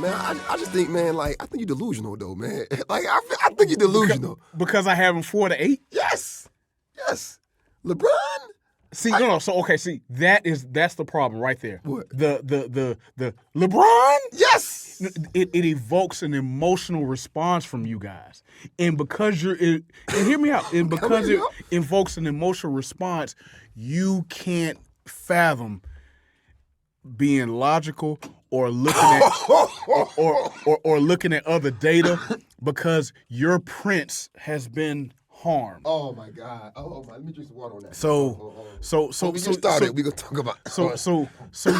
Man, I just think, man, like, I think you're delusional, though, man. Like, I think you're delusional. Because I have him 4 to 8? Yes. LeBron? See, that's the problem right there. What? The LeBron? Yes. It evokes an emotional response from you guys. And because and hear me out, and because it invokes an emotional response, you can't fathom being logical or looking at or looking at other data because your prince has been harmed. Oh my God! Oh my! Let me drink some water on that. We gonna talk about.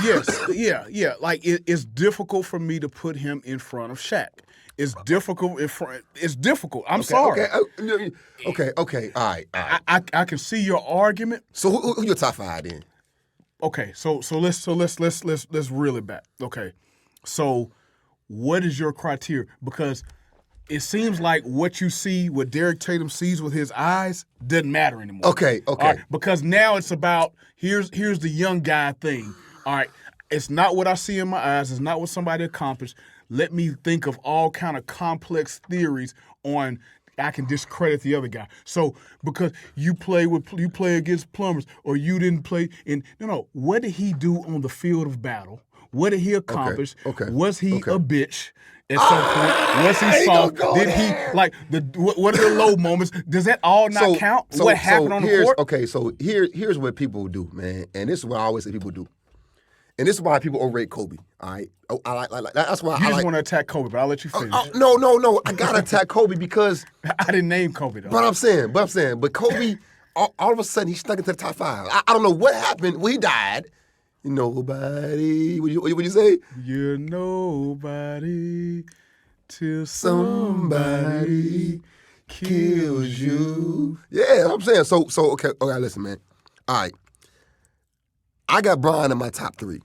Yes, yeah. Like it's difficult for me to put him in front of Shaq. It's difficult. It's difficult. I'm sorry. Okay. All right. I can see your argument. So who your top 5 then? Okay. So let's reel it back. Okay. So what is your criteria? Because it seems like what you see, what Derrick Tatum sees with his eyes, doesn't matter anymore. Okay. All right? Because now it's about here's the young guy thing. All right, it's not what I see in my eyes. It's not what somebody accomplished. Let me think of all kind of complex theories on. I can discredit the other guy. So because you play against plumbers or you didn't play in what did he do on the field of battle? What did he accomplish? Okay. Was he a bitch? At some point, was he soft? Did he what are the low moments? Does that all not count? What happened on the court? Okay, so here's what people do, man, and this is what I always say people do, and this is why people overrate Kobe. All right, I like that's why you just want to attack Kobe, but I'll let you finish. No, I gotta attack Kobe because I didn't name Kobe though. But I'm saying, Kobe, all of a sudden he snuck into the top 5. I don't know what happened when he died. Nobody. What you say? You're nobody till somebody kills you. Yeah, I'm saying. So okay, listen, man. All right. I got Bron in my top 3.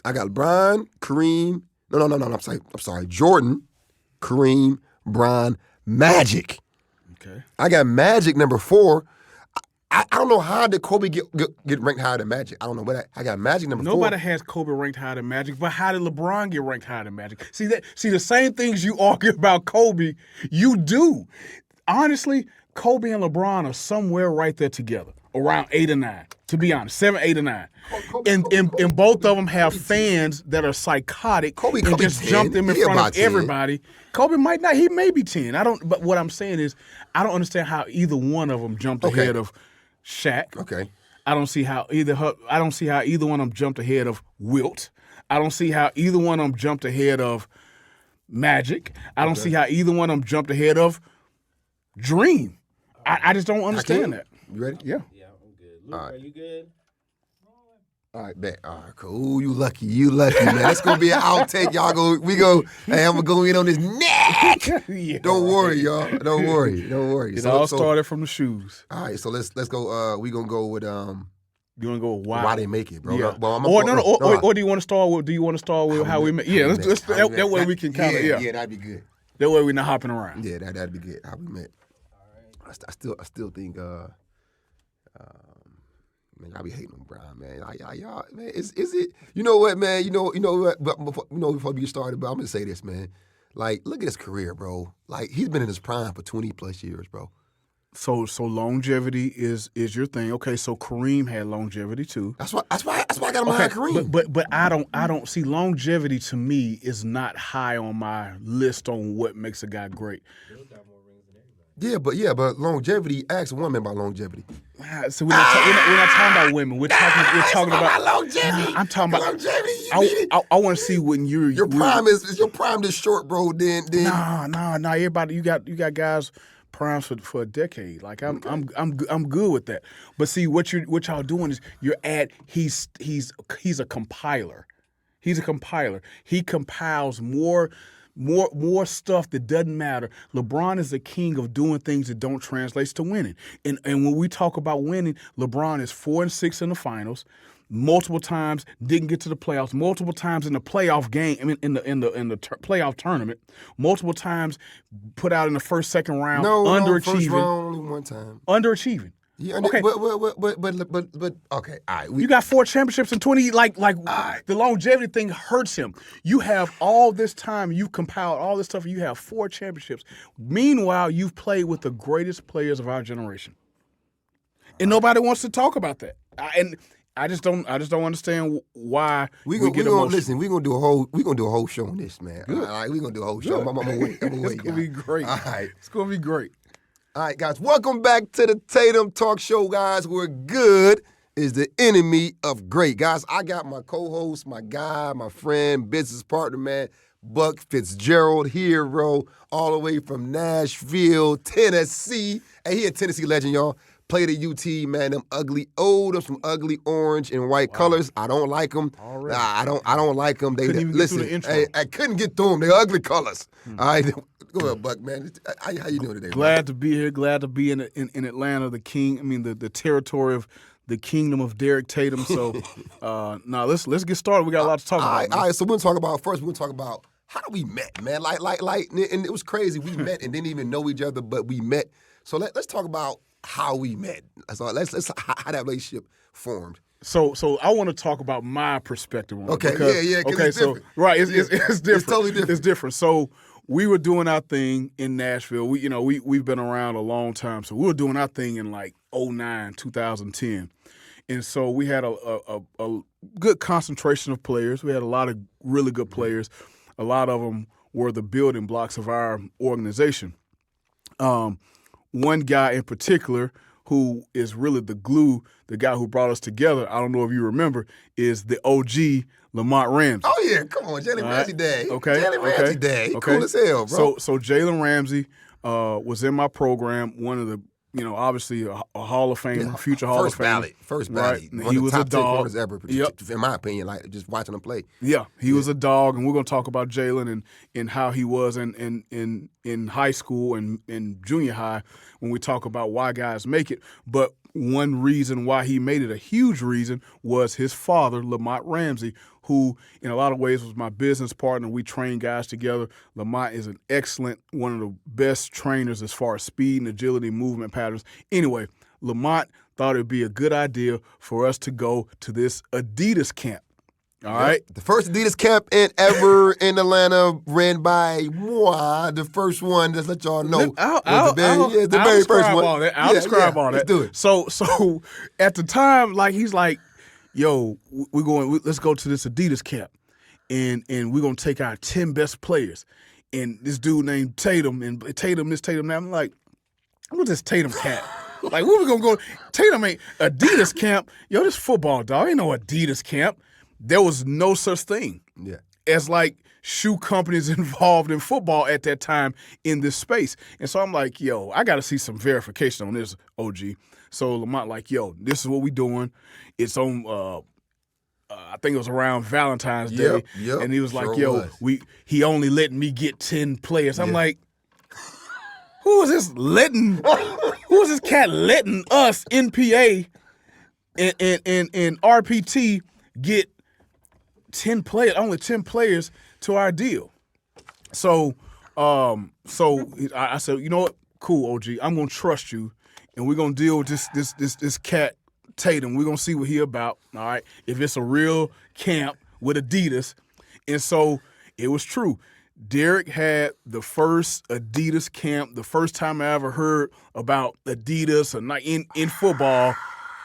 I got Bron, Kareem. No. I'm sorry. Jordan, Kareem, Bron, Magic. Okay. I got Magic number 4. I don't know how did Kobe get ranked higher than Magic. I don't know, but I got Magic number 4. Nobody has Kobe ranked higher than Magic, but how did LeBron get ranked higher than Magic? See the same things you argue about Kobe, you do. Honestly, Kobe and LeBron are somewhere right there together, around 8 or 9. To be honest, 7, 8, or 9. And both of them have fans that are psychotic Kobe just 10. jump them in front of 10. everybody. Kobe might not. He may be 10. But what I'm saying is, I don't understand how either one of them jumped ahead of Shaq. Okay. I don't see how either one of them jumped ahead of Wilt. I don't see how either one of them jumped ahead of Magic. I don't see how either one of them jumped ahead of Dream. I just don't understand that. You ready? Yeah. Yeah, I'm good. Luke, are you good? All right, bet. All right, cool. You lucky, man. That's gonna be an outtake. Hey, I'm gonna go in on his neck. Yeah. Don't worry, y'all. Don't worry. It all started from the shoes. All right, so let's go. We gonna go with You want to go with why they make it, bro. Yeah. Well, or do you want to start with? Do you want to start with how we met? Yeah, let's that way we can kind of yeah, that'd be good. That way we're not hopping around. Yeah, that'd be good. How we met. All right. I still think. Man, I be hating on Brown, man. Y'all, man, is it? You know what, man? You know what? But before we get started, but I'm gonna say this, man. Like, look at his career, bro. Like, he's been in his prime for 20+ years, bro. So longevity is your thing. Okay, so Kareem had longevity too. That's why I got him high Kareem. But I don't see longevity to me is not high on my list on what makes a guy great. Yeah, but longevity. Ask a woman about longevity. So we're not talking about women. We're talking about longevity. I'm talking about longevity. I want to see when your prime is your prime this short, bro. Then nah. Everybody, you got guys primes for a decade. Like I'm good with that. But see what y'all doing is he's a compiler. He's a compiler. He compiles more stuff that doesn't matter. LeBron is the king of doing things that don't translate to winning. And when we talk about winning, LeBron is 4-6 in the finals, multiple times didn't get to the playoffs, multiple times in the playoff game. I mean, in the playoff tournament, multiple times put out in the first, second round, underachieving. First round only one time. Underachieving. Yeah, Okay. but okay, all right. You got 4 championships in 20. The longevity thing hurts him. You have all this time. You've compiled all this stuff. And you have 4 championships. Meanwhile, you've played with the greatest players of our generation, and nobody wants to talk about that. I just don't understand why we get emotional. Listen, we're gonna do a whole show on this, man. Good. All right, we're gonna do a whole show. I'm gonna wait. It's gonna be great. All right. It's gonna be great. All right, guys, welcome back to the Tatum Talk Show, guys, where good is the enemy of great. Guys, I got my co-host, my guy, my friend, business partner, man, Buck Fitz Gerald, hero, all the way from Nashville, Tennessee. Hey, he a Tennessee legend, y'all. Played at UT, man. Them ugly some ugly orange and white colors. I don't like them. I don't like them. They couldn't even listen. Get through the intro. I couldn't get through them. They're ugly colors. All right, go ahead, Buck, man. How you doing today? Glad to be here. Glad to be in Atlanta, the territory of the kingdom of Derrick Tatum. So, let's get started. We got a lot to talk about. All right. So we're gonna talk about how we met, man. Like, and it was crazy. We met and didn't even know each other, but we met. So let's talk about how we met. So let's how that relationship formed. So I want to talk about my perspective on it. Okay, Because, okay, it's different. Right, it's different. It's totally different. It's different. So we were doing our thing in Nashville. We've been around a long time. So we were doing our thing in like 2009, 2010. And so we had a good concentration of players. We had a lot of really good players. A lot of them were the building blocks of our organization. One guy in particular who is really the glue, the guy who brought us together, I don't know if you remember, is the OG Lamont Ramsey. Oh, yeah, come on, Jalen Ramsey Day. Okay. Jalen Ramsey Day. Cool as hell, bro. So Jalen Ramsey was in my program, one of the, obviously a Hall of Famer, future Hall of Famer. First ballot. Right. One He of was the a top 10 dog. corners ever, Yep. in my opinion, like just watching him play. Yeah, he was a dog, and we're going to talk about Jalen and how he was in high school and in junior high when we talk about why guys make it. But one reason why he made it, a huge reason, was his father, Lamont Ramsey, who in a lot of ways was my business partner. We trained guys together. Lamont is an excellent, one of the best trainers as far as speed and agility, movement patterns. Anyway, Lamont thought it would be a good idea for us to go to this Adidas camp. All right. The first Adidas camp ever in Atlanta, ran by moi. The first one, just let y'all know. I'll first one. All that. I'll describe all that. Let's do it. So at the time, like he's like, yo, let's go to this Adidas camp, and we're gonna take our 10 best players. And this dude named Tatum, and Tatum, this Tatum. Now I'm like, what's this Tatum cat? Like, where we gonna go? Tatum ain't Adidas camp. Yo, this football dog ain't no Adidas camp. There was no such thing as like shoe companies involved in football at that time in this space. And so I'm like, yo, I got to see some verification on this, OG. So Lamont like, yo, this is what we doing. It's on, I think it was around Valentine's Day. Yep, and he was like, sure yo, was. he only letting me get 10 players. I'm like, who is this cat letting us, NPA and RPT, get 10 players, only 10 players to our deal? So I said, you know what? Cool, OG. I'm gonna trust you, and we're gonna deal with this cat Tatum. We're gonna see what he about. All right, if it's a real camp with Adidas. And so it was true. Derrick had the first Adidas camp. The first time I ever heard about Adidas in football,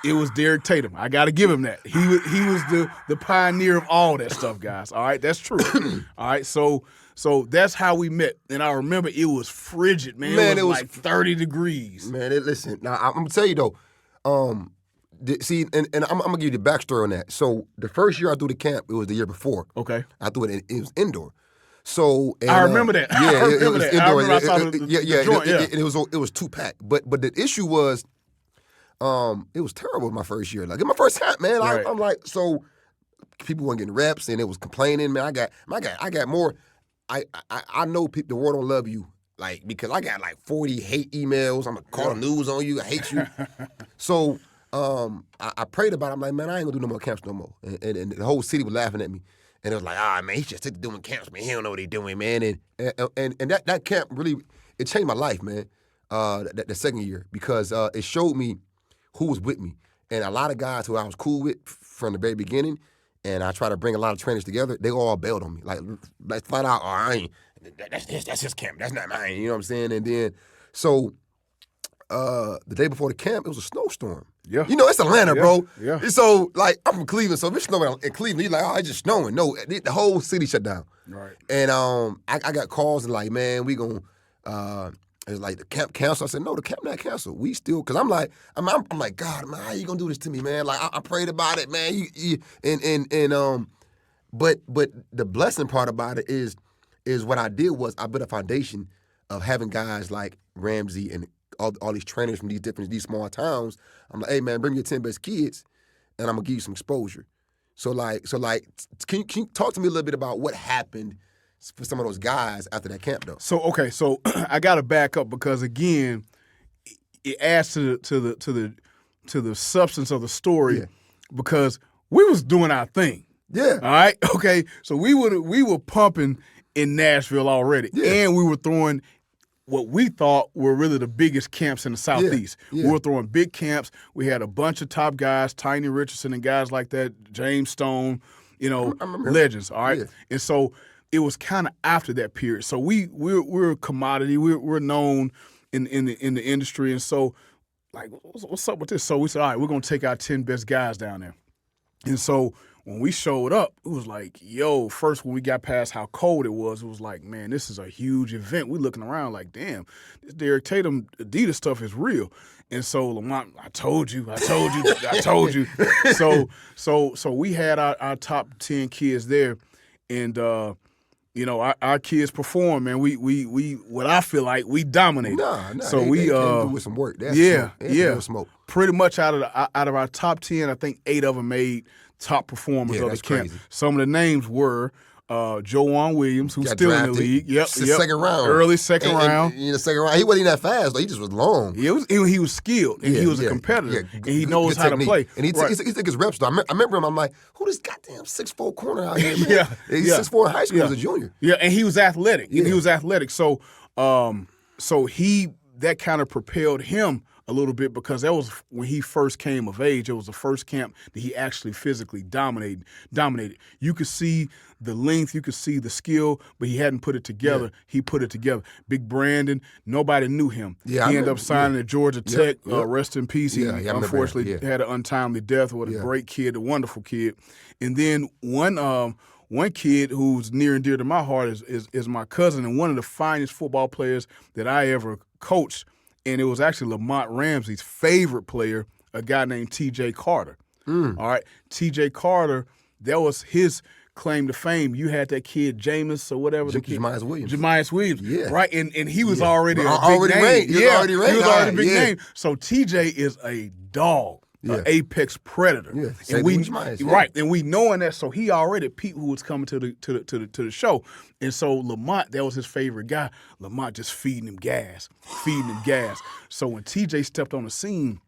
it was Derrick Tatum. I got to give him that. He was the pioneer of all that stuff, guys. All right, that's true. All right, so that's how we met. And I remember it was frigid, man. It was like 30 degrees. Man, listen. Now I'm gonna tell you though. See, and I'm gonna give you the backstory on that. So the first year I threw the camp, it was the year before. Okay. I threw it. It was indoor. So I remember that. Yeah, I remember that. Indoor. I saw the joint, it was 2-pack. But the issue was, it was terrible my first year. Like in my first camp, man. Right. I'm like, so people weren't getting reps, and it was complaining. Man, I got more. I know the world don't love you, like, because I got like 40 hate emails. I'm gonna call the news on you. I hate you. So I prayed about it. I'm like, man, I ain't gonna do no more camps no more. And the whole city was laughing at me. And it was like, man, he just doing camps, man. He don't know what he's doing, man. And that camp really, it changed my life, man. That second year, because it showed me who was with me. And a lot of guys who I was cool with from the very beginning, and I try to bring a lot of trainers together, they all bailed on me. Like flat out, I ain't, that's his camp, that's not mine, you know what I'm saying? And then, so the day before the camp, it was a snowstorm. Yeah. You know, it's Atlanta, bro. Yeah. So, like, I'm from Cleveland, so if it's snowing in Cleveland, you're like, oh, it's just snowing. No, the whole city shut down. Right. And I got calls and like, man, we gonna, it's like the camp canceled. I said, no, the camp not canceled. We still, cause I'm like, God, man, how you gonna do this to me, man? Like, I prayed about it, man. But the blessing part about it is what I did was I built a foundation of having guys like Ramsey and all these trainers from these small towns. I'm like, hey man, bring me your 10 best kids, and I'm gonna give you some exposure. So can you talk to me a little bit about what happened for some of those guys after that camp though? So I got to back up because again, it adds to the substance of the story because we was doing our thing. Yeah. All right. Okay. So we were pumping in Nashville already, and we were throwing what we thought were really the biggest camps in the Southeast. Yeah. We were throwing big camps. We had a bunch of top guys, Tiny Richardson and guys like that, James Stone, legends, all right? Yeah. And so it was kind of after that period. So we're a commodity. We're known in the industry. And so, like, what's up with this? So we said, all right, we're going to take our 10 best guys down there. And so when we showed up, it was like, first when we got past how cold it was like, man, this is a huge event. We're looking around like, damn, this Derrick Tatum Adidas stuff is real. And so Lamont, I told you. So we had our top 10 kids there, and our kids performed, man. We what I feel like we dominated. Nah. So they came through with some work. That's smoke. Pretty much out of our top 10, I think 8 of them made top performers of the camp. Crazy. Some of the names were Joan Williams, who's still drafted. in the league. Yep. Second round. Early second round. In the second round. He wasn't even that fast, though. He just was long. He was skilled, and he was a competitor, and he knows how to play. And he took his reps, though. I remember him, I'm like, who this goddamn 6'4" corner out here, man? He's 6'4" in high school as a junior. Yeah, and he was athletic. So that kind of propelled him a little bit because that was when he first came of age. It was the first camp that he actually physically dominated. You could see the length, you could see the skill, but he hadn't put it together. Yeah. He put it together. Big Brandon, nobody knew him. Yeah, he ended up signing at Georgia Tech. Rest in peace. He unfortunately had an untimely death. What a great kid, a wonderful kid. And then one kid who's near and dear to my heart is my cousin and one of the finest football players that I ever coached. And it was actually Lamont Ramsey's favorite player, a guy named T.J. Carter. All right, T.J. Carter, that was his claim to fame. You had that kid, Jameis or whatever. Jamias Williams. Yeah. Right, and he was already a big already name. Ranked. He was already ranked. He was already a big name. So T.J. is a dog. An apex predator, and we knowing that, so he already peeped who was coming to the show, and so Lamont, that was his favorite guy. Lamont just feeding him gas. So when TJ stepped on the scene,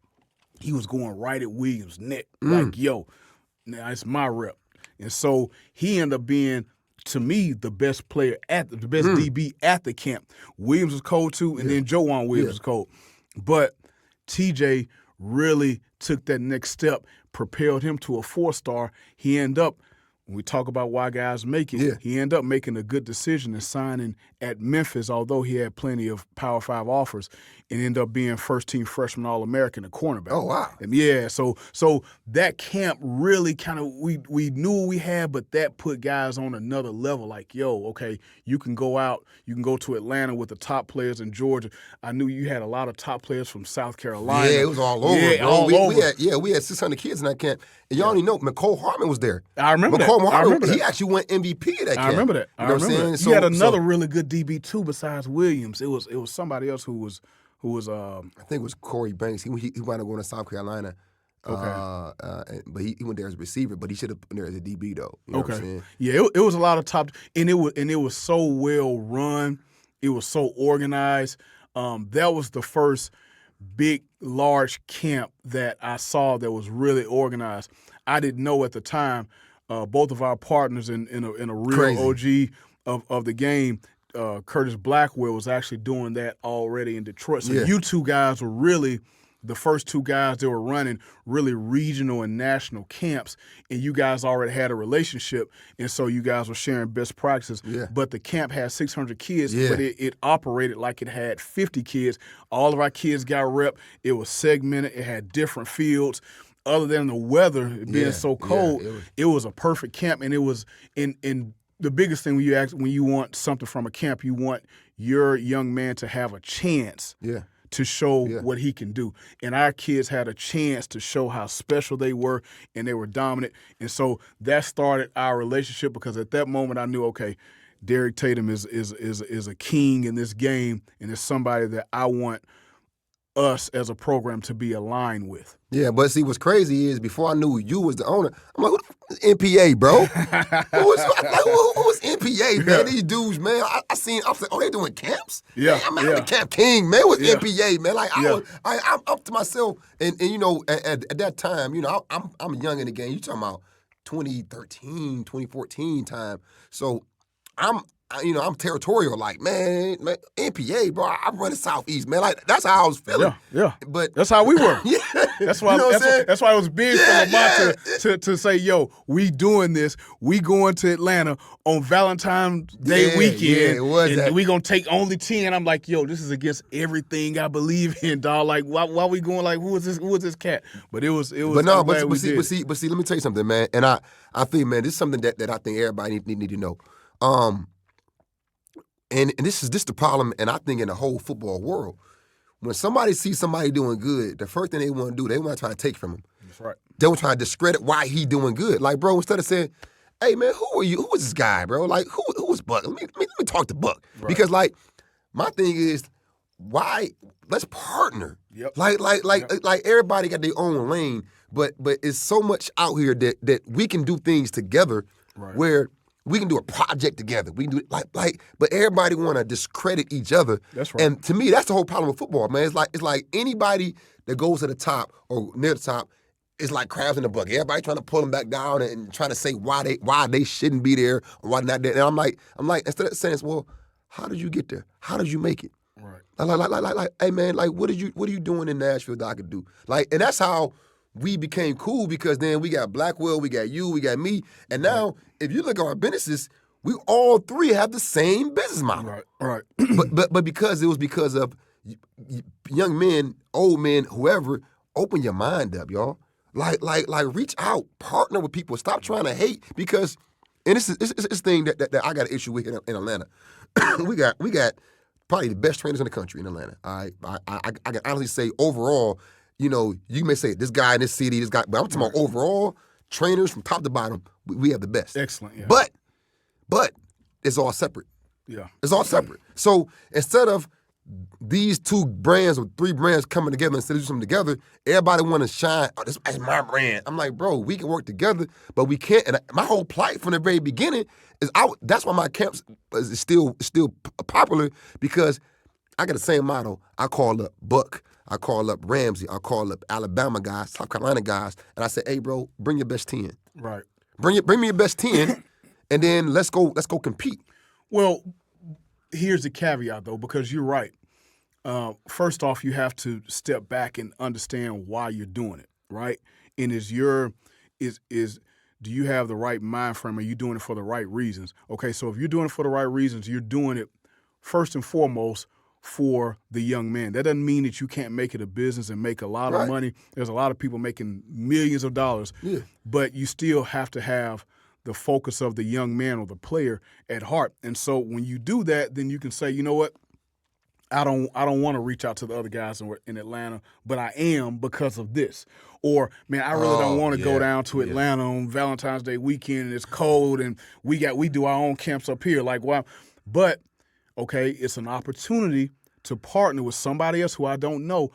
he was going right at Williams' neck, like, now it's my rep, and so he ended up being, to me, the best player the best DB at the camp. Williams was cold too, and then Joan Williams was cold, but TJ really took that next step, propelled him to a 4-star. He ended up, when we talk about why guys make it, he ended up making a good decision and signing at Memphis, although he had plenty of Power 5 offers, and ended up being first-team freshman All-American at cornerback. Oh, wow. And so that camp really kind of, we knew what we had, but that put guys on another level, like, okay, you can go out, you can go to Atlanta with the top players in Georgia. I knew you had a lot of top players from South Carolina. Yeah, it was all over, yeah, bro. All over. We had 600 kids in that camp. And y'all already know, McCole Hartman was there. I remember that. He actually won MVP of that camp. I remember that. You know what I'm saying? He had another really good DB too besides Williams. It was somebody else who was I think it was Corey Banks. He wound up going to South Carolina. Okay. But he went there as a receiver, but he should have been there as a DB though. You know what I'm saying? Yeah, it was a lot of top, and it was so well run. It was so organized. That was the first big, large camp that I saw that was really organized. I didn't know at the time. Both of our partners in a real OG of the game, Curtis Blackwell was actually doing that already in Detroit. So you two guys were really the first two guys that were running really regional and national camps, and you guys already had a relationship, and so you guys were sharing best practices. Yeah. But the camp had 600 kids, Yeah. but it operated like it had 50 kids. All of our kids got rep. It was segmented. It had different fields. Other than the weather being so cold, it was a perfect camp, and it was in the biggest thing when you want something from a camp, you want your young man to have a chance to show what he can do. And our kids had a chance to show how special they were, and they were dominant. And so that started our relationship, because at that moment I knew, okay, Derrick Tatum is a king in this game, and is somebody that I want us as a program to be aligned with. Yeah, but see, what's crazy is before I knew you was the owner, I'm like, who the NPA, bro? who was NPA, man? These dudes, man. I was like, oh, they doing camps? Yeah, I'm the camp king, man. What's NPA, man? Like, Yeah. I'm up to myself, and you know, at that time, you know, I'm young in the game. You talking about 2013, 2014 time. So I'm territorial, like, man, NPA, bro. I'm running Southeast, man. Like, that's how I was feeling. Yeah. But that's how we were. yeah. That's why. You know what I'm saying? That's why it was big for Lamont to say, "Yo, we doing this. We going to Atlanta on Valentine's Day weekend, it was and that. we gonna take only 10." I'm like, "Yo, this is against everything I believe in, dog. Like, why we going? Like, who is this cat?" But it was. But no, I'm glad we did. but see. Let me tell you something, man. And I think, man, this is something that I think everybody need to know. And this is the problem, and I think in the whole football world, when somebody sees somebody doing good, the first thing they want to do, they want to try to take from him. That's right. They want to try to discredit why he doing good. Like, bro, instead of saying, "Hey, man, who are you? Who is this guy, bro? Like, who is Buck? Let me talk to Buck." Right. Because, like, my thing is, why? Let's partner. Yep. Like everybody got their own lane, but it's so much out here that we can do things together, Right. where we can do a project together. We can do but everybody want to discredit each other. That's right. And to me, that's the whole problem with football, man. It's like anybody that goes to the top or near the top is like crabs in the bucket. Everybody trying to pull them back down and trying to say why they shouldn't be there or why not there. And I'm like, instead of saying, well, how did you get there? How did you make it? Right. Like, hey man, like what are you doing in Nashville that I could do? Like, and that's how we became cool, because then we got Blackwell, we got you, we got me, and now if you look at our businesses, we all three have the same business model. Right. But because it was because of young men, old men, whoever, open your mind up, y'all. Like reach out, partner with people. Stop trying to hate, because, and this thing that I got an issue with in Atlanta. we got probably the best trainers in the country in Atlanta. I can honestly say overall, you know, you may say this guy in this city, this guy, but I'm talking about overall trainers from top to bottom. We have the best. Excellent. Yeah. But it's all separate. Yeah. It's all separate. So instead of these two brands or three brands coming together, instead of doing something together, everybody want to shine. Oh, this is my brand. I'm like, bro, we can work together, but we can't. And my whole plight from the very beginning is that's why my camps is still popular, because I got the same motto. I call up Buck, I call up Ramsey, I call up Alabama guys, South Carolina guys, and I say, hey, bro, bring your best 10. Right. Bring me your best 10, and then let's go compete. Well, here's the caveat, though, because you're right. First off, you have to step back and understand why you're doing it, right? And do you have the right mind frame? Are you doing it for the right reasons? Okay, so if you're doing it for the right reasons, you're doing it first and foremost for the young man. That doesn't mean that you can't make it a business and make a lot of money. There's a lot of people making millions of dollars, but you still have to have the focus of the young man or the player at heart. And so when you do that, then you can say, you know what? I don't want to reach out to the other guys in Atlanta, but I am because of this. Or, man, I really don't want to go down to Atlanta on Valentine's Day weekend and it's cold and we do our own camps up here. Like, wow. But, okay, it's an opportunity to partner with somebody else who I don't know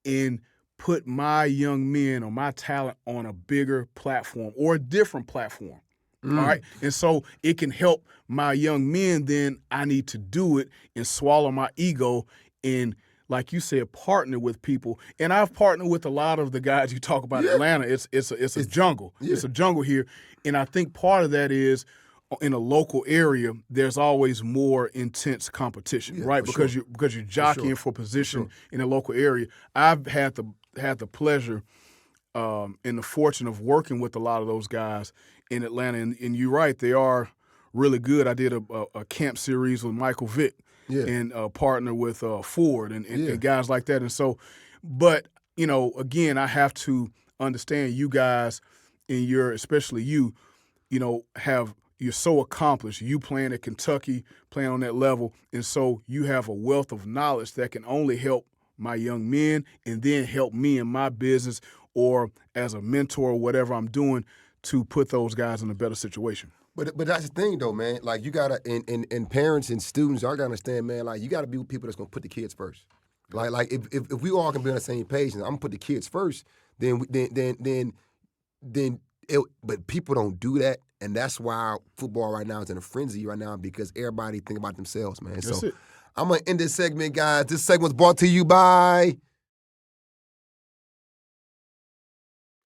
and put my young men or my talent on a bigger platform or a different platform. All right. And so it can help my young men. Then I need to do it and swallow my ego and, like you said, partner with people. And I've partnered with a lot of the guys you talk about in Atlanta. It's a jungle. Yeah. It's a jungle here. And I think part of that is in a local area, there's always more intense competition, right? Because you're jockeying for position in a local area. I've had the pleasure and the fortune of working with a lot of those guys in Atlanta, and you're right, they are really good. I did a camp series with Michael Vick and partner with Ford and guys like that, and so, but again, I have to understand you guys and especially you you're so accomplished. You playing at Kentucky, playing on that level, and so you have a wealth of knowledge that can only help my young men and then help me in my business or as a mentor or whatever I'm doing to put those guys in a better situation. But that's the thing though, man. Like you gotta and parents and students, y'all gotta understand, man. Like you gotta be with people that's gonna put the kids first. Like if we all can be on the same page and I'm gonna put the kids first, then but people don't do that. And that's why football right now is in a frenzy right now because everybody think about themselves, man. That's so it. I'm going to end this segment, guys. This segment's brought to you by...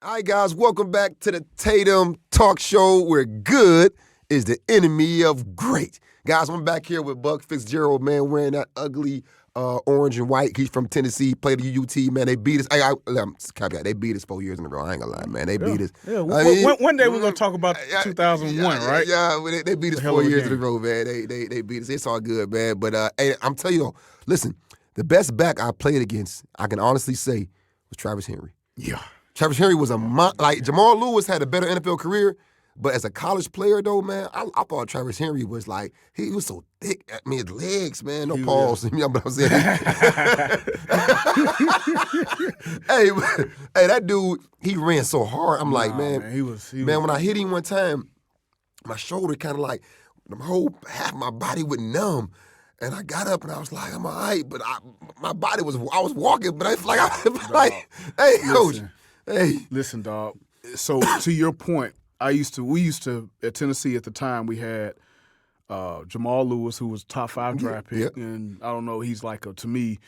All right, guys, welcome back to the Tatum Talk Show where good is the enemy of great. Guys, I'm back here with Buck Fitz Gerald, man, wearing that ugly orange and white. He's from Tennessee, played at UT, man. They beat us. They beat us 4 years in a row. I ain't gonna lie, man. They beat us. Yeah. One day we're gonna talk about 2001, right? Yeah, they beat us 4 years in a row, man. They beat us. It's all good, man. But hey, I'm telling you, listen, the best back I played against, I can honestly say, was Travis Henry. Yeah. Travis Henry was like Jamal Lewis had a better NFL career. But as a college player, though, man, I thought Travis Henry was like, he was so thick. I mean, his legs, man, no pause. You know what I'm saying? hey, that dude, he ran so hard. I'm like, man, when I hit him one time, my shoulder kind of like, the whole half of my body went numb. And I got up and I was like, I'm all right. But my body was, I was walking, but I feel like, hey, coach. Hey. Listen, dog. So to your point, we used to at Tennessee at the time we had Jamal Lewis, who was top 5 draft pick, and I don't know, he's like to me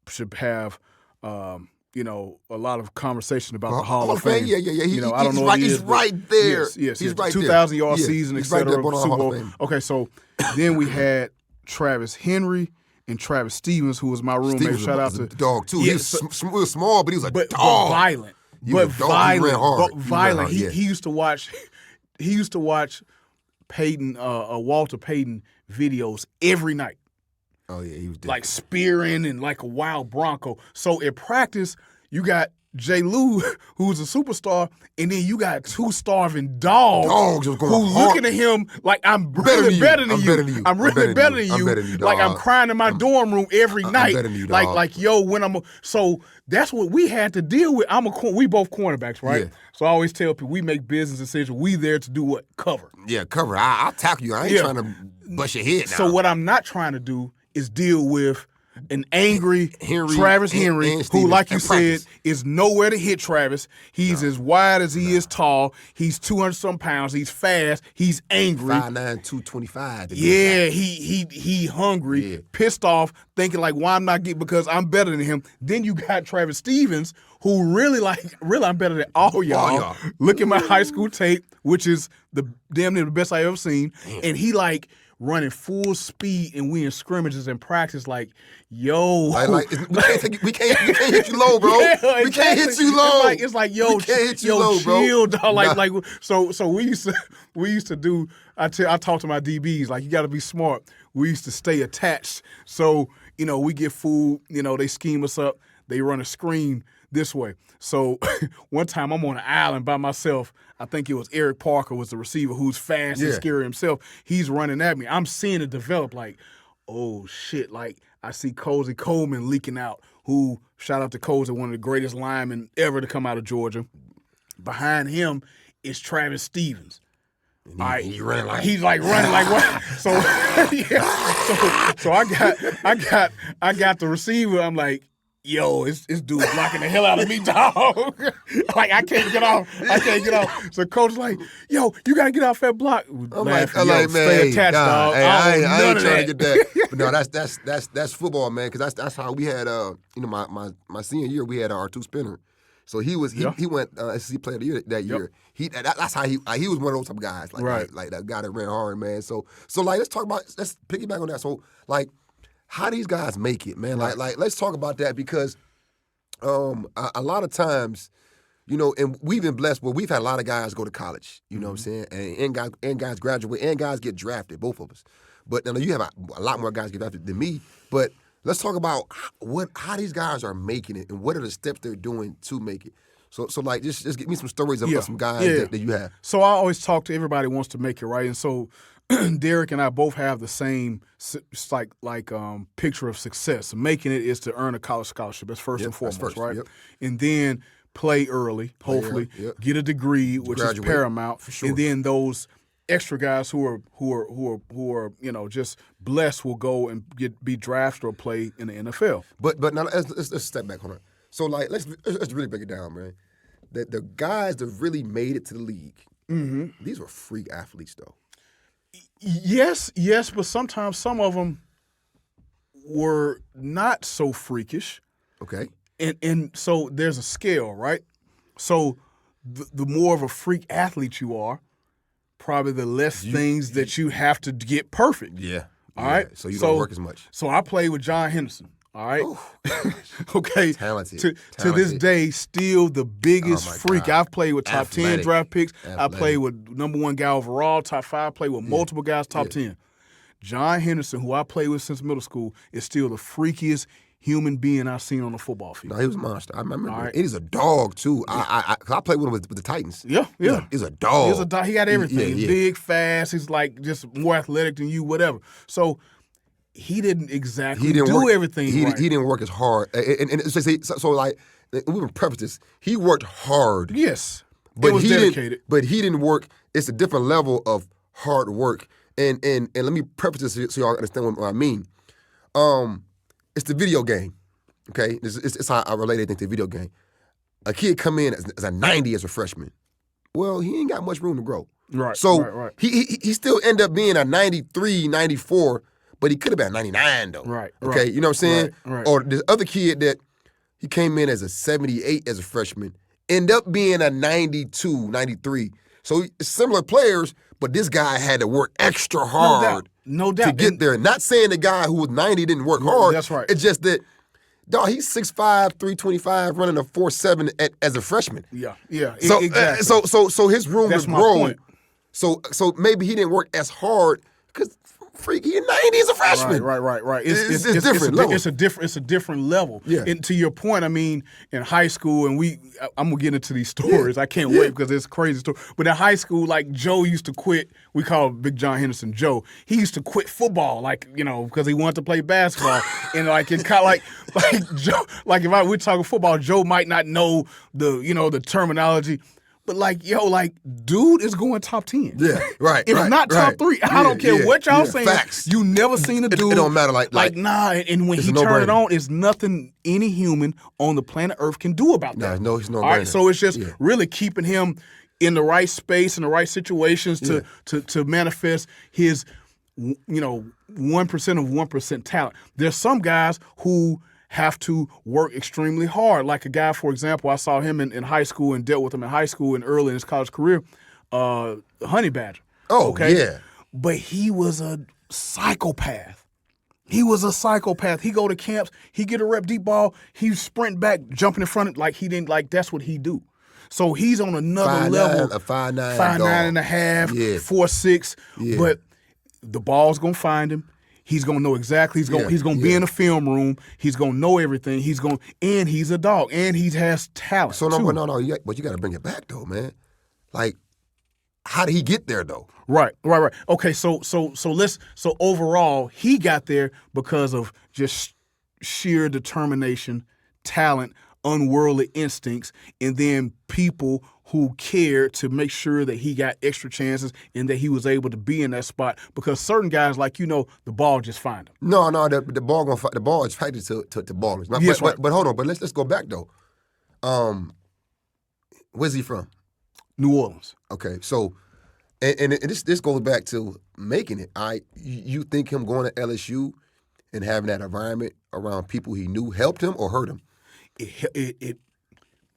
should have a lot of conversation about the Hall of Fame. Yeah. I don't know. He's right there. Yes. He's right 2,000 yard season, etc. Right Super Bowl. Okay, so then we had Travis Henry and Travis Stevens, who was my roommate. Shout out to the dog too. He was small, but he was a dog. But violent. But violent. He used to watch. He used to watch Peyton, Walter Payton videos every night. Oh yeah, he was like spearing and like a wild bronco. So in practice, you got J. Lou, who's a superstar, and then you got 2 starving dogs who looking at him like I'm really better than you. I'm really better than you. Like I'm crying in my dorm room every night. Better than you, like yo, when so that's what we had to deal with. We both cornerbacks, right? Yeah. So I always tell people we make business decisions. We there to do what? Cover. Yeah, cover. I'll tackle you. I ain't trying to bust your head now. So what I'm not trying to do is deal with an angry Travis Henry, who, like you said, is nowhere to hit Travis. He's as wide as he is tall. He's 200-some pounds. He's fast. He's angry. 5'9", 225. Yeah, he hungry, pissed off, thinking like, why I'm not getting, because I'm better than him. Then you got Travis Stevens, who really I'm better than all y'all. Look at my high school tape, which is damn near the best I ever seen. Damn. And he running full speed, and we in scrimmages and practice like, yo. We can't hit you low, bro. We can't hit you low. It's like yo, we can't hit you low, chill, bro. Dog. So we used to do. I talk to my DBs like, you got to be smart. We used to stay attached. So we get food. They scheme us up. They run a screen this way. So one time I'm on an island by myself. I think it was Eric Parker was the receiver, who's fast and scary himself. He's running at me. I'm seeing it develop like, oh shit. Like I see Cozy Coleman leaking out, who, shout out to Cozy, one of the greatest linemen ever to come out of Georgia. Behind him is Travis Stevens. He's running like what? So I got the receiver. I'm like, yo, this dude blocking the hell out of me, dog. Like, I can't get off. So coach like, yo, you got to get off that block. I'm like, man, stay attached, dog. I ain't trying to get that. But no, that's football, man, because that's how we had, my senior year, we had our 2 spinner. So he went SEC Player of the Year that year. That's how he was one of those type of guys, like that guy that ran hard, man. So like let's piggyback on that. So like how these guys make it, man. Like let's talk about that because a lot of times, you know, and we've been blessed where we've had a lot of guys go to college, you know what I'm saying, and guys graduate and guys get drafted, both of us. But you know, you have a lot more guys get drafted than me. But let's talk about how these guys are making it and what are the steps they're doing to make it. So like just give me some stories of some guys that you have. So I always talk to everybody who wants to make it, right? And so Derrick and I both have the same picture of success. Making it is to earn a college scholarship. That's first and foremost, right? Yep. And then play early, hopefully, get a degree, which is paramount, for sure. And then those extra guys who are you know just blessed will go and be drafted or play in the NFL. But now let's step back on it. So like let's really break it down, man. The guys that really made it to the league, these were freak athletes, though. Yes, but sometimes some of them were not so freakish. Okay. And so there's a scale, right? So the more of a freak athlete you are, probably the less things that you have to get perfect. Yeah. All right? So you don't work as much. So I played with John Henderson, all right? Okay. Talented. To this day, still the biggest freak. God. I've played with top 10 draft picks. I played with number 1 guy overall, top 5. Played with multiple guys, top 10. John Henderson, who I played with since middle school, is still the freakiest human being I've seen on the football field. No, he was a monster. I remember. Right. And he's a dog, too. I played with him with the Titans. Yeah. He's a dog. He's a dog. He got everything. He's big, fast. He's like just more athletic than you, whatever. So he didn't exactly do everything right. He didn't work as hard. And so like, we can preface this. He worked hard. Yes. But he dedicated. But he didn't work. It's a different level of hard work. And let me preface this so y'all understand what I mean. It's the video game, okay? It's how I relate everything to the video game. A kid come in as a 90 as a freshman. Well, he ain't got much room to grow. Right. So right. he still end up being a 93, 94, but he could have been a 99 though. Right. Okay, you know what I'm saying? Right. Or this other kid that he came in as a 78 as a freshman, end up being a 92, 93. So similar players, but this guy had to work extra hard. No doubt. To get there. Not saying the guy who was 90 didn't work hard. That's right. It's just that, dog, he's 6'5", 325, running a 4.7 as a freshman. Yeah, so, exactly. So his room That's to my grow. point. So maybe he didn't work as hard because freak, he 90 as a freshman. Right. It's different level. It's a different level. Yeah. And to your point, I mean, in high school, and I'm gonna get into these stories. I can't wait because it's a crazy story. But in high school, like Joe used to quit. We call Big John Henderson Joe. He used to quit football, like because he wanted to play basketball. And like it kind of like Joe, like if we're talking football, Joe might not know the terminology. But dude is going top 10. Yeah, right. If not top 3, I don't care what y'all saying. Facts. You never seen a dude. It don't matter. Nah. And when he turned it on, it's nothing any human on the planet Earth can do about that. No, it's no. All right, so it's just really keeping him in the right space, in the right situations to manifest his, 1% of 1% talent. There's some guys who have to work extremely hard. Like a guy, for example, I saw him in high school and dealt with him in high school and early in his college career, Honey Badger. Oh, okay? Yeah. But he was a psychopath. He go to camps, he get a rep deep ball, he sprint back, jumping in front of that's what he do. So he's on another level. A 5'9", 5'9.5", 4'6". Yeah. But the ball's gonna find him. He's gonna know exactly. He's gonna be in the film room. He's gonna know everything. And he's a dog. And he has talent. So no. But you got to bring it back though, man. Like, how did he get there though? Right. Okay. So overall, he got there because of just sheer determination, talent, unworldly instincts, and then people who cared to make sure that he got extra chances and that he was able to be in that spot. Because certain guys, the ball just find him. No, the ball the ball is attracted to ballers. Yes, right. But hold on, but let's go back though. Where's he from? New Orleans. Okay, so and this goes back to making it. You think him going to LSU and having that environment around people he knew helped him or hurt him?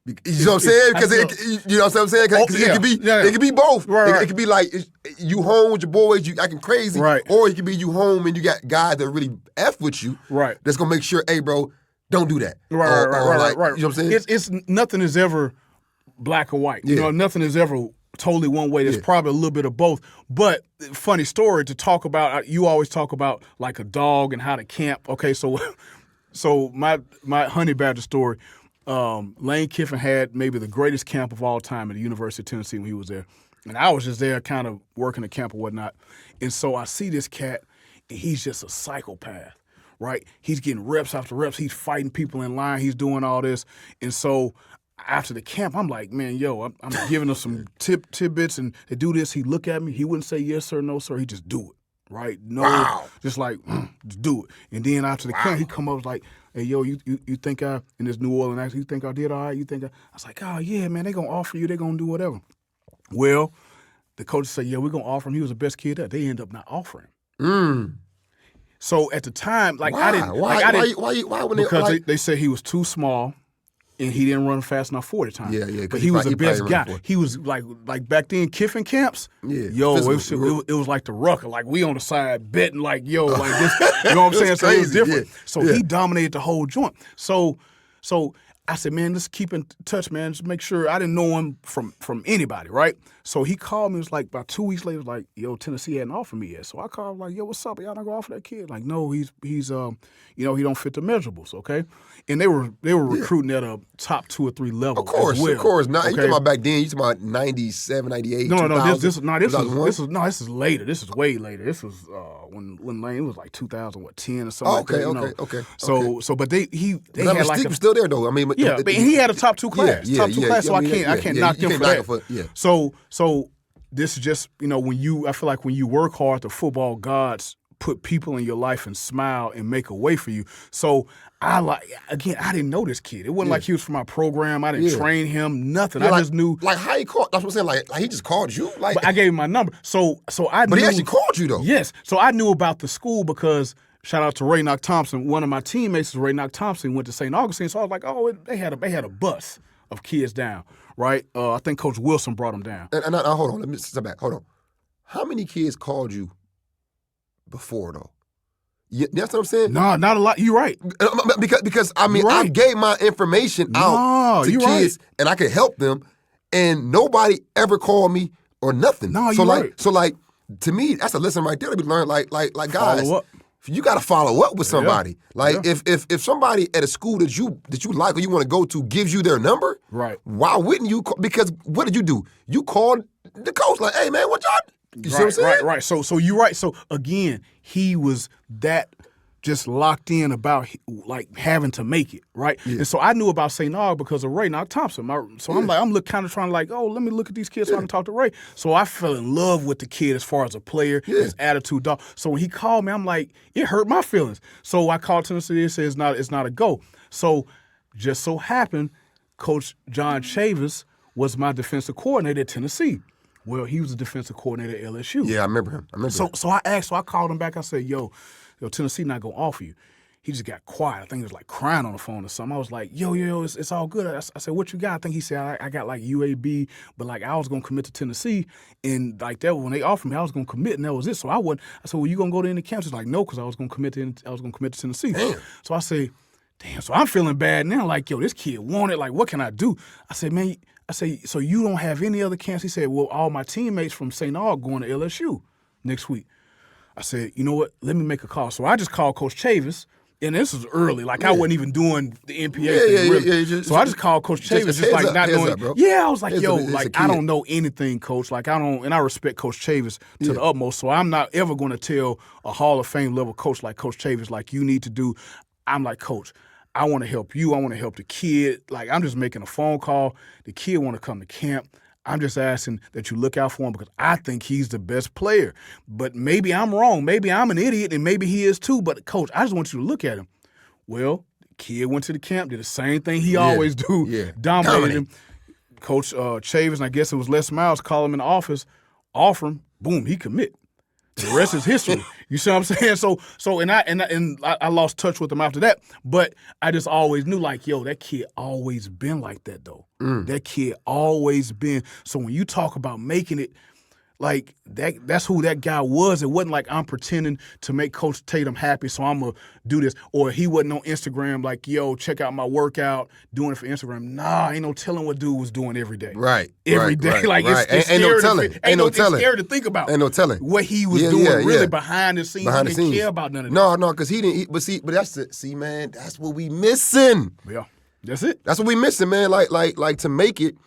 You know what I'm saying? Because you know what I'm saying? Because it could be both. Right. It could be like you home with your boys, you acting crazy, right. or it could be you home and you got guys that really F with you. Right. That's gonna make sure, hey, bro, don't do that. Right. You know what I'm saying? It's nothing is ever black or white. You know, nothing is ever totally one way. There's probably a little bit of both. But funny story to talk about. You always talk about like a dog and how to camp. Okay, so my honey badger story. Lane Kiffin had maybe the greatest camp of all time at the University of Tennessee when he was there. And I was just there kind of working the camp or whatnot. And so I see this cat, and he's just a psychopath, right? He's getting reps after reps. He's fighting people in line. He's doing all this. And so after the camp, I'm like, man, I'm giving him some tidbits, and they do this. He look at me. He wouldn't say yes sir, no sir. He just do it, right? No, just like, just do it. And then after the camp, he come up like, hey, yo, you think in this New Orleans accent, you think I did all right? You think I was like, oh, yeah, man, they going to offer you. They going to do whatever. Well, the coach said, yeah, we're going to offer him. He was the best kid there. They end up not offering him. So at the time, like, why? I didn't. Why would they? Because they said he was too small and he didn't run fast enough 40 times. Yeah. But he was the best guy. He was like back then, Kiffin camps. Yeah. It was like the rucker. Like we on the side betting like, like this. You know what I'm saying? So it was different. Yeah. So he dominated the whole joint. So I said, man, let's keep in touch, man. Just make sure. I didn't know him from anybody, right? So he called me. It was like about 2 weeks later. Was like, yo, Tennessee hadn't offered me yet. So I called like, yo, what's up? Y'all not gonna offer that kid? Like, no, he's he don't fit the measurables, okay? And they were recruiting at a top 2 or 3 level. Of course. Now, you talking about back then? You talking about 97, 98? No. This is later. This is way later. This was when Lane was like 2010 or something. Okay. So, but they had like was still there though. I mean, but he had a top 2 class, top 2 class. So I can't knock them for that. So this is just I feel like when you work hard, the football gods put people in your life and smile and make a way for you. So I didn't know this kid. It wasn't like he was from my program. I didn't train him, nothing. I just knew. Like how he called, that's what I'm saying, like he just called you? Like, but I gave him my number. So I knew. But he actually called you though. Yes. So I knew about the school because, shout out to Ray Knock Thompson, one of my teammates is Ray Knock Thompson, went to St. Augustine. So I was like, oh, they had a bus of kids down, right? I think Coach Wilson brought them down. And hold on, let me step back. Hold on. How many kids called you before though? That's what I'm saying? No, not a lot. You're right. Because I mean, I gave my information out to kids and I could help them, and nobody ever called me or nothing. No, so you're right. So to me, that's a lesson right there to be learned. Like guys, follow up. You got to follow up with somebody. If somebody at a school that you like or you want to go to gives you their number, right? Why wouldn't you? Because what did you do? You called the coach like, hey man, what y'all? You see what I'm saying? Right. So you're right. So again, he was that just locked in about like having to make it, right? Yeah. And so I knew about St. Aug because of Ray Knock Thompson. I'm kind of trying to like, let me look at these kids so I can talk to Ray. So I fell in love with the kid as far as a player, his attitude, dog. So when he called me, I'm like, it hurt my feelings. So I called Tennessee and said it's not a go. So just so happened, Coach John Chavis was my defensive coordinator at Tennessee. Well, he was the defensive coordinator at LSU. Yeah, I remember him. So I called him back. I said, yo, Tennessee not going to offer you. He just got quiet. I think he was like crying on the phone or something. I was like, yo, it's all good. I said, what you got? I think he said, I got like UAB, but like I was going to commit to Tennessee. And like that, when they offered me, I was going to commit, and that was it. So I said, well, you going to go to any camps? He's like, no, because I was going to commit to Tennessee. Damn. So I say, damn. So I'm feeling bad now. Like, yo, this kid wanted. Like, what can I do? I said, man. So you don't have any other camps? He said, well, all my teammates from St. Aug going to LSU next week. I said, you know what? Let me make a call. So I just called Coach Chavis, and this was early. Like I wasn't even doing the NPA thing. Really. So I just called Coach Chavis, just like not knowing. I was like, I don't know anything, Coach. Like and I respect Coach Chavis to the utmost. So I'm not ever going to tell a Hall of Fame level coach like Coach Chavis, like you need to do. I'm like, Coach, I want to help you. I want to help the kid. Like, I'm just making a phone call. The kid want to come to camp. I'm just asking that you look out for him because I think he's the best player. But maybe I'm wrong. Maybe I'm an idiot, and maybe he is too. But, Coach, I just want you to look at him. Well, the kid went to the camp, did the same thing he always do, dominated him. Coach Chavis, and I guess it was Les Miles, called him in the office, offer him, boom, he commit. The rest is history. You see what I'm saying? So and I lost touch with him after that. But I just always knew, like, yo, that kid always been like that though. That kid always been. So when you talk about making it, like that's who that guy was. It wasn't like I'm pretending to make Coach Tatum happy, so I'm gonna do this. Or he wasn't on Instagram like, yo, check out my workout, doing it for Instagram. Nah, ain't no telling what dude was doing every day. Right. Every day. Right, Like right. it's Ain't no scary telling. Ain't no telling. It's scary to think about. Ain't no telling what he was doing really behind the scenes. He didn't care about none of that. No, because he didn't. But that's it. See, man, that's what we missing. Yeah, that's it. That's what we missing, man. Like to make it.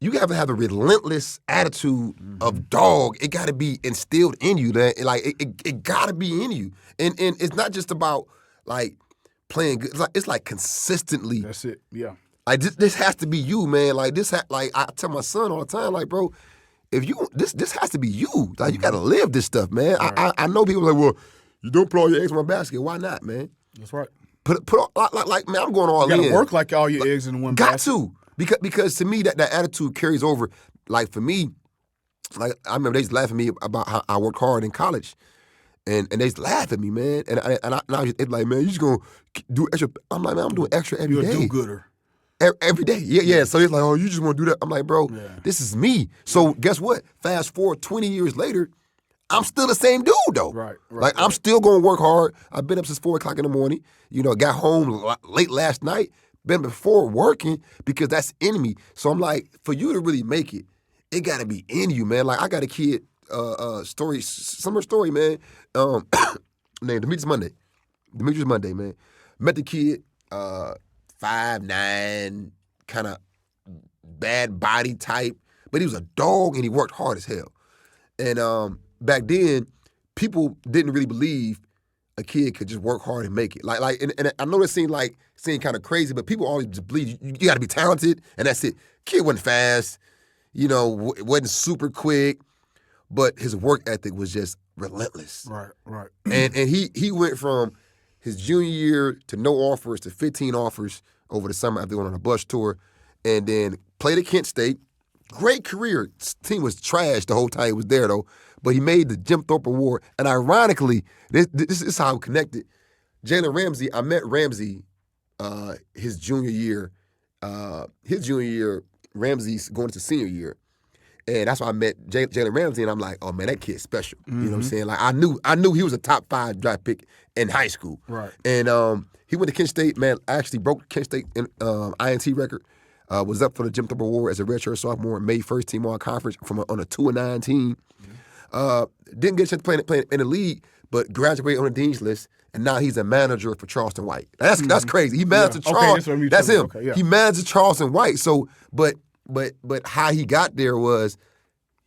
You have to have a relentless attitude of dog. It got to be instilled in you. That it got to be in you, and it's not just about like playing good. It's like consistently. That's it. Yeah. Like this has to be you, man. Like like I tell my son all the time, like, bro, if you this has to be you. Like you got to live this stuff, man. Right. I know people are like, well, you don't put all your eggs in one basket. Why not, man? That's right. Put like man, I'm going all in. You got to work like all your eggs in one basket. Got to. Because to me, that attitude carries over. Like for me, like I remember they used to laugh at me about how I worked hard in college, and they used to laugh at me, man. And I it's like, man, you just gonna do extra. I'm like, man, I'm doing extra every day. You're a do-gooder. Every day, yeah. So it's like, oh, you just want to do that? I'm like, bro, this is me. So guess what? Fast forward 20 years later, I'm still the same dude though. Right. Like I'm still gonna work hard. I've been up since 4 o'clock in the morning. You know, got home late last night. Been before working because that's in me. So I'm like, for you to really make it, it got to be in you, man. Like I got a kid, summer story, man. Named Demetrius Monday, man. Met the kid, 5'9", kind of bad body type, but he was a dog and he worked hard as hell. And back then, people didn't really believe a kid could just work hard and make it. And I know it seemed kind of crazy, but people always just believe you got to be talented, and that's it. Kid wasn't fast, wasn't super quick, but his work ethic was just relentless. Right. And he went from his junior year to no offers to 15 offers over the summer after going on a bus tour, and then played at Kent State. Great career. Team was trash the whole time he was there, though. But he made the Jim Thorpe Award. And ironically, this is how I'm connected. Jalen Ramsey, I met Ramsey his junior year. Ramsey's going into senior year. And that's why I met Jalen Ramsey, and I'm like, oh, man, that kid's special. You know what I'm saying? Like, I knew he was a top 5 draft pick in high school. Right. And he went to Kent State, man, actually broke Kent State INT record. Was up for the Jim Thorpe Award as a redshirt sophomore, made first team all conference on a 2-9 team. Didn't get a chance to play in the league, but graduated on the dean's list, and now he's a manager for Charleston White. That's crazy. He managed Charleston. Okay, that's him. Okay, yeah. He managed Charleston White. So, but how he got there was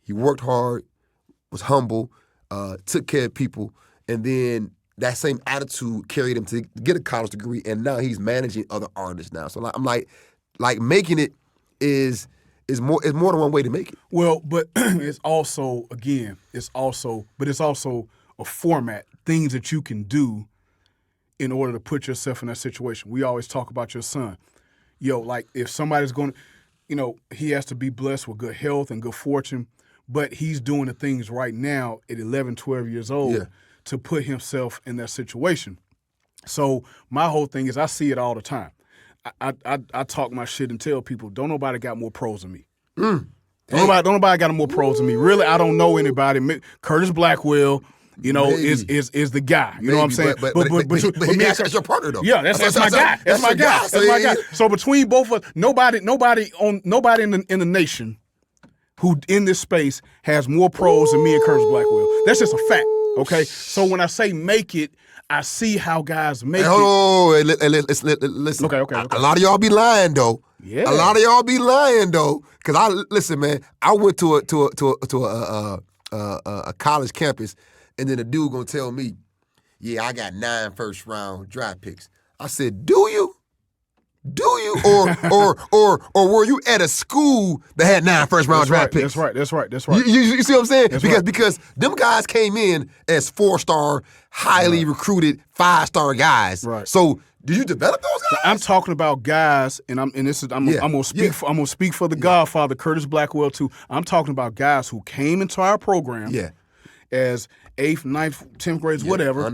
he worked hard, was humble, took care of people, and then that same attitude carried him to get a college degree, and now he's managing other artists now. So I'm like making it is more than one way to make it. Well, but it's also a format, things that you can do in order to put yourself in that situation. We always talk about your son. Like if somebody's going to, he has to be blessed with good health and good fortune, but he's doing the things right now at 11, 12 years old to put himself in that situation. So my whole thing is I see it all the time. I talk my shit and tell people, don't nobody got more pros than me. Don't nobody got more pros than me. Really, I don't know anybody. Curtis Blackwell, is the guy. You know what I'm saying? But that's your partner though. Yeah, that's my guy. That's my guy. That's my guy. So between both of us, nobody in the nation who in this space has more pros than me and Curtis Blackwell. That's just a fact. Okay. So when I say make it, I see how guys make it. Listen. Okay. A lot of y'all be lying though. Yeah. A lot of y'all be lying though. Cause listen, man. I went to a college campus, and then a dude gonna tell me, "Yeah, I got 9 first-round draft picks." I said, "Do you? Or were you at a school that had 9 first-round draft picks?" That's right. You see what I'm saying? That's because them guys came in as 4-star, highly recruited 5-star guys. Right. So did you develop those guys? I'm talking about guys, and I'm gonna speak for the Godfather, Curtis Blackwell too. I'm talking about guys who came into our program. Yeah. as 8th, 9th, 10th grades, whatever.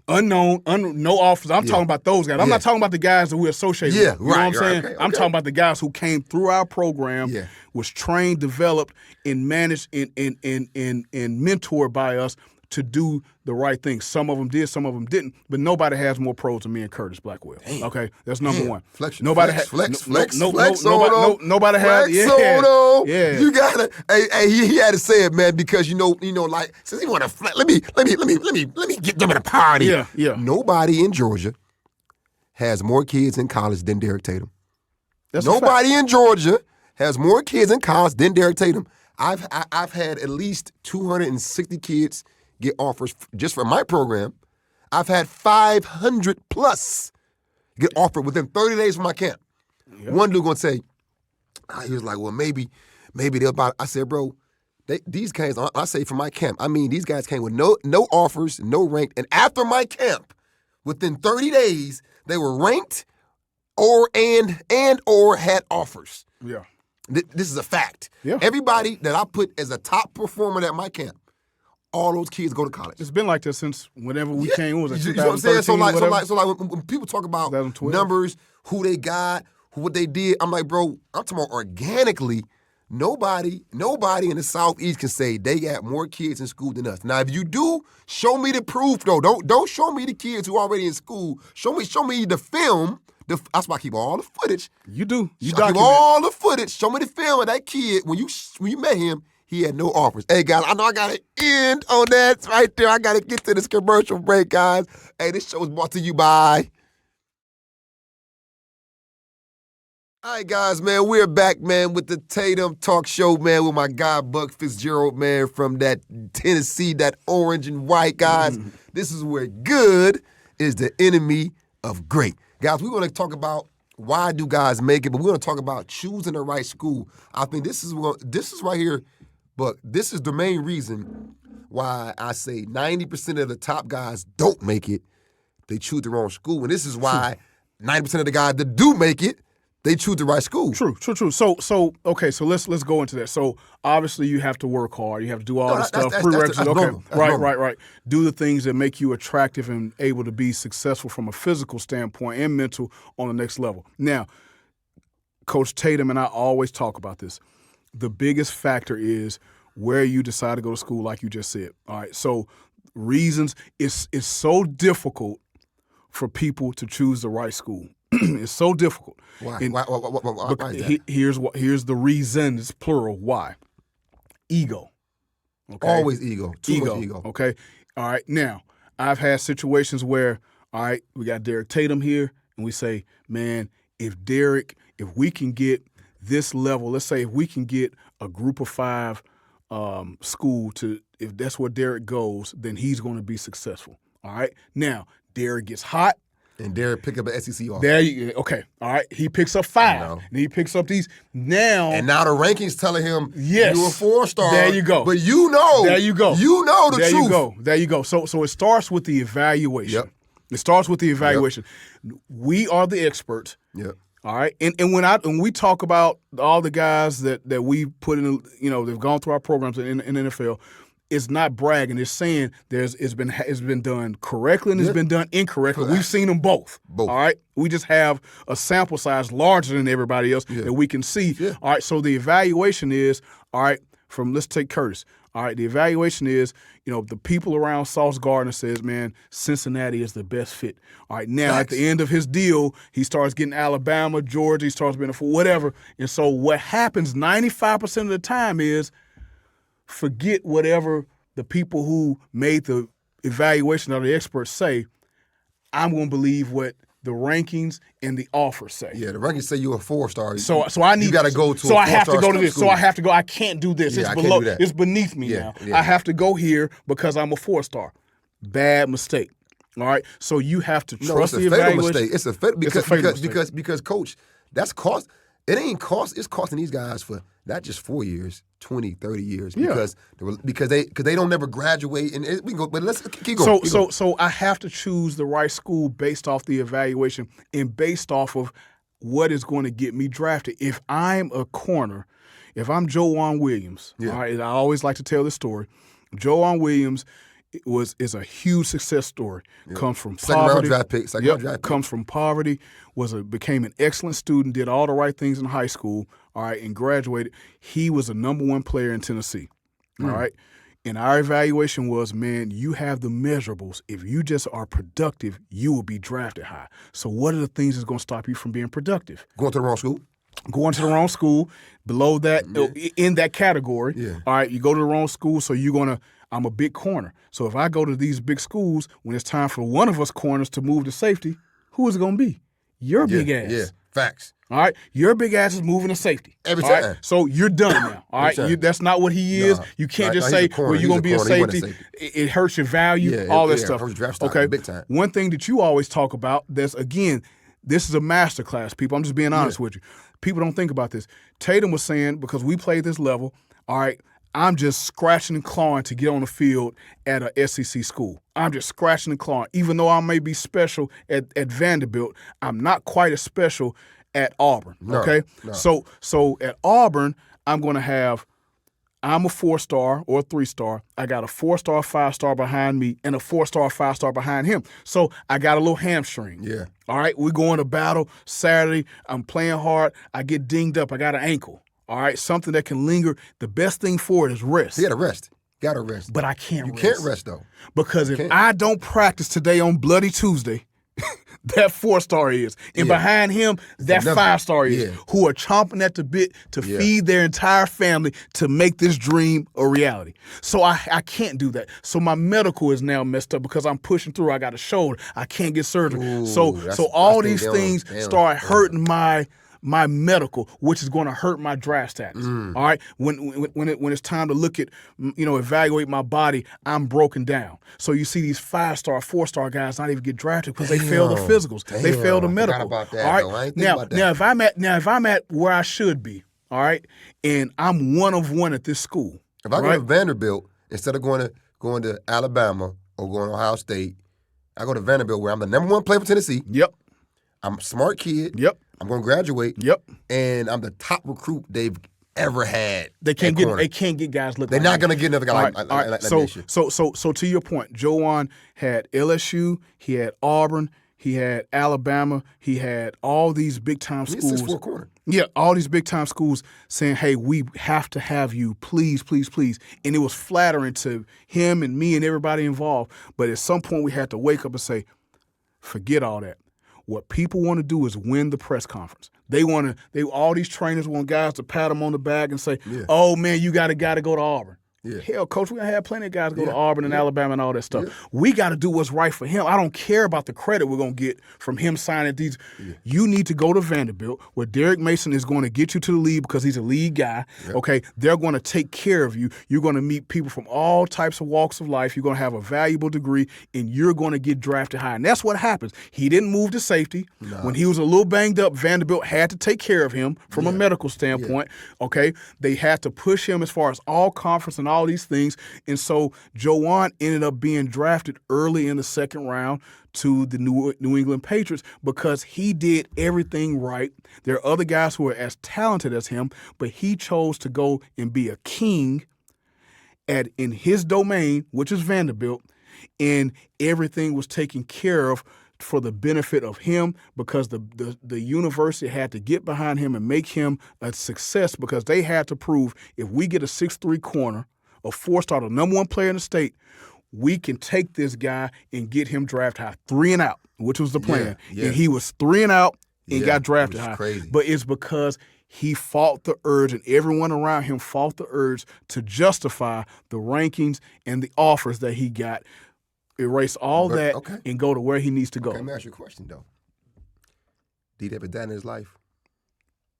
Unknown, no offers. I'm talking about those guys. I'm not talking about the guys that we associate with. You know what I'm saying? Okay. I'm talking about the guys who came through our program, was trained, developed, and managed and mentored by us to do the right thing. Some of them did, some of them didn't, but nobody has more pros than me and Curtis Blackwell. Damn. Okay, that's number one. Flex nobody has. Nobody has. Yeah. You gotta. Hey, he had to say it, man, because you know, like since he want to flex, let me get them in a party. Yeah. Nobody in Georgia has more kids in college than Derrick Tatum. That's nobody in Georgia has more kids in college than Derrick Tatum. I've had at least 260 kids get offers just for my program. I've had 500 plus get offered within 30 days from my camp. Yep. One dude gonna say, he was like, well, maybe they'll buy. I said, bro, these guys, I say from my camp, I mean, these guys came with no offers, no ranked, and after my camp, within 30 days, they were ranked or had offers. Yeah. This is a fact. Yeah. Everybody that I put as a top performer at my camp, all those kids go to college. It's been like this since whenever we came. What was it, you know what I'm saying? So like when people talk about 2012. numbers, who they got, what they did, I'm like, bro, I'm talking about organically. Nobody in the Southeast can say they got more kids in school than us. Now, if you do, show me the proof, though. Don't show me the kids who are already in school. Show me the film. That's why I keep all the footage. You do. You keep all the footage. Show me the film of that kid when you met him. He had no offers. Hey, guys, I know I got to end on that right there. I got to get to this commercial break, guys. Hey, this show is brought to you by... All right, guys, man, we're back, man, with the Tatum Talk Show, man, with my guy, Buck Fitz Gerald, man, from that Tennessee, that orange and white, guys. This is where good is the enemy of great. Guys, we want to talk about why do guys make it, but we want to talk about choosing the right school. I think this is right here, but this is the main reason why I say 90% of the top guys don't make it. They choose the wrong school. And this is why 90% of the guys that do make it, they choose the right school. True. So okay, so let's go into that. So obviously you have to work hard. You have to do all the stuff. Prerequisites. Okay. Right. Do the things that make you attractive and able to be successful from a physical standpoint and mental on the next level. Now, Coach Tatum and I always talk about this. The biggest factor is where you decide to go to school, like you just said. All right. So reasons, it's so difficult for people to choose the right school. It's so difficult. Why? And Why is that? Here's the reason. It's plural. Why? Ego. Okay. Always ego. Too much ego. Okay. All right. Now, I've had situations where, all right, we got Derrick Tatum here, and we say, man, if we can get this level, let's say if we can get a group of 5 school to, if that's where Derrick goes, then he's going to be successful. All right. Now, Derrick gets hot. And Derrick pick up an SEC offer. Okay. All right. He picks up 5. And he picks up these. And now the rankings telling him yes, you're a 4-star. There you go. But you know. There you go. You know the truth. There you go. So it starts with the evaluation. Yep. It starts with the evaluation. Yep. We are the experts. Yep. All right. And when we talk about all the guys that we put in, they've gone through our programs in the NFL, it's not bragging. It's saying it's been done correctly and it's been done incorrectly. We've seen them both. All right. We just have a sample size larger than everybody else that we can see. Yeah. All right. So the evaluation is, all right, let's take Curtis. All right. The evaluation is, the people around Sauce Gardner says, man, Cincinnati is the best fit. All right. Now, at the end of his deal, he starts getting Alabama, Georgia, he starts being for whatever. And so what happens 95% of the time is, forget whatever the people who made the evaluation or the experts say. I'm going to believe what the rankings and the offers say. Yeah, the rankings say you're a 4-star. So I need. You got to go to. So I have to go to this. School. So I have to go. I can't do this. Yeah, it's I below. Can't do that. It's beneath me now. Yeah. I have to go here because I'm a 4-star. Bad mistake. All right. So you have to trust the evaluation. It's a fatal mistake. Because coach, that's cost. It ain't cost. It's costing these guys for not just 4 years, 20, 30 years. Because they don't never graduate. And we can go. But let's keep going. So I have to choose the right school based off the evaluation and based off of what is going to get me drafted. If I'm a corner, if I'm Joan Williams, all right, I always like to tell this story. Joan Williams is a huge success story. Yeah. Comes from Second poverty. round draft pick. Second round draft pick. Comes from poverty. Became an excellent student. Did all the right things in high school. All right, and graduated. He was a number 1 player in Tennessee. All right. And our evaluation was, man, you have the measurables. If you just are productive, you will be drafted high. So what are the things that's going to stop you from being productive? Going to the wrong school. Going to the wrong school, below that, in that category. Yeah. All right, you go to the wrong school, so I'm a big corner. So if I go to these big schools, when it's time for one of us corners to move to safety, who is it going to be? Your big ass. Yeah, facts. All right, your big ass is moving to safety. Every all time. Right? So you're done now. All right, that's not what he is. You can't just say, well, you're going to be a safety. It hurts your value, all that stuff. Hurts draft stock, okay, big time. One thing that you always talk about, this is a masterclass, people. I'm just being honest with you. People don't think about this. Tatum was saying, because we played this level, all right, I'm just scratching and clawing to get on the field at a SEC school. I'm just scratching and clawing. Even though I may be special at Vanderbilt, I'm not quite as special at Auburn, okay? No. So at Auburn, I'm a 4-star or a 3-star. I got a 4-star, 5-star behind me and a 4-star, 5-star behind him. So I got a little hamstring. Yeah. All right, we're going to battle Saturday. I'm playing hard. I get dinged up. I got an ankle. All right, something that can linger. The best thing for it is rest. You got to rest. Got to rest. But I can't You rest. can't rest, though. Because if I don't practice today on Bloody Tuesday, that 4-star is. And behind him, that 5-star is. Who are chomping at the bit to feed their entire family to make this dream a reality. So I can't do that. So my medical is now messed up because I'm pushing through. I got a shoulder. I can't get surgery. Ooh, so all these things start hurting my medical, which is going to hurt my draft status. All right, when it's time to look at, evaluate my body, I'm broken down. So you see these 5-star, 4-star guys not even get drafted because they fail the physicals, they fail the medical. About that, all right, though. I ain't now about that. if I'm at where I should be, all right, and I'm 1 of 1 at this school. If I go to Vanderbilt instead of going to Alabama or going to Ohio State, I go to Vanderbilt where I'm the number 1 player for Tennessee. Yep. I'm a smart kid. Yep. I'm going to graduate. Yep. And I'm the top recruit they've ever had. They can't get guys looking. They're not going to get another guy like So to your point, Joan had LSU, he had Auburn, he had Alabama, he had all these big time schools. He's 6'4" corner. Yeah, all these big time schools saying, "Hey, we have to have you, please, please, please." And it was flattering to him and me and everybody involved. But at some point, we had to wake up and say, "Forget all that. What people want to do is win the press conference. All these trainers want guys to pat them on the back and say, "Oh man, you got to go to Auburn." Yeah. Hell, Coach, we had plenty of guys go to Auburn and Alabama and all that stuff. We got to do what's right for him. I don't care about the credit we're going to get from him signing these. You need to go to Vanderbilt where Derrick Mason is going to get you to the league because he's a league guy. Okay, they're going to take care of you. You're going to meet people from all types of walks of life. You're going to have a valuable degree, and you're going to get drafted high. And that's what happens. He didn't move to safety. No. When he was a little banged up, Vanderbilt had to take care of him from a medical standpoint. Okay, they had to push him as far as all conference and all these things. And so Joan ended up being drafted early in the 2nd round to the New England Patriots because he did everything right. There are other guys who are as talented as him, but he chose to go and be a king in his domain, which is Vanderbilt, and everything was taken care of for the benefit of him because the university had to get behind him and make him a success because they had to prove if we get a 6'3" corner, a 4-star, the number 1 player in the state, we can take this guy and get him drafted high, 3 and out, which was the plan. And he was 3 and out and got drafted high. Crazy. But it's because he fought the urge and everyone around him fought the urge to justify the rankings and the offers that he got. Erase all that and go to where he needs to go. Let me ask you a question, though. Did he have a dad in his life?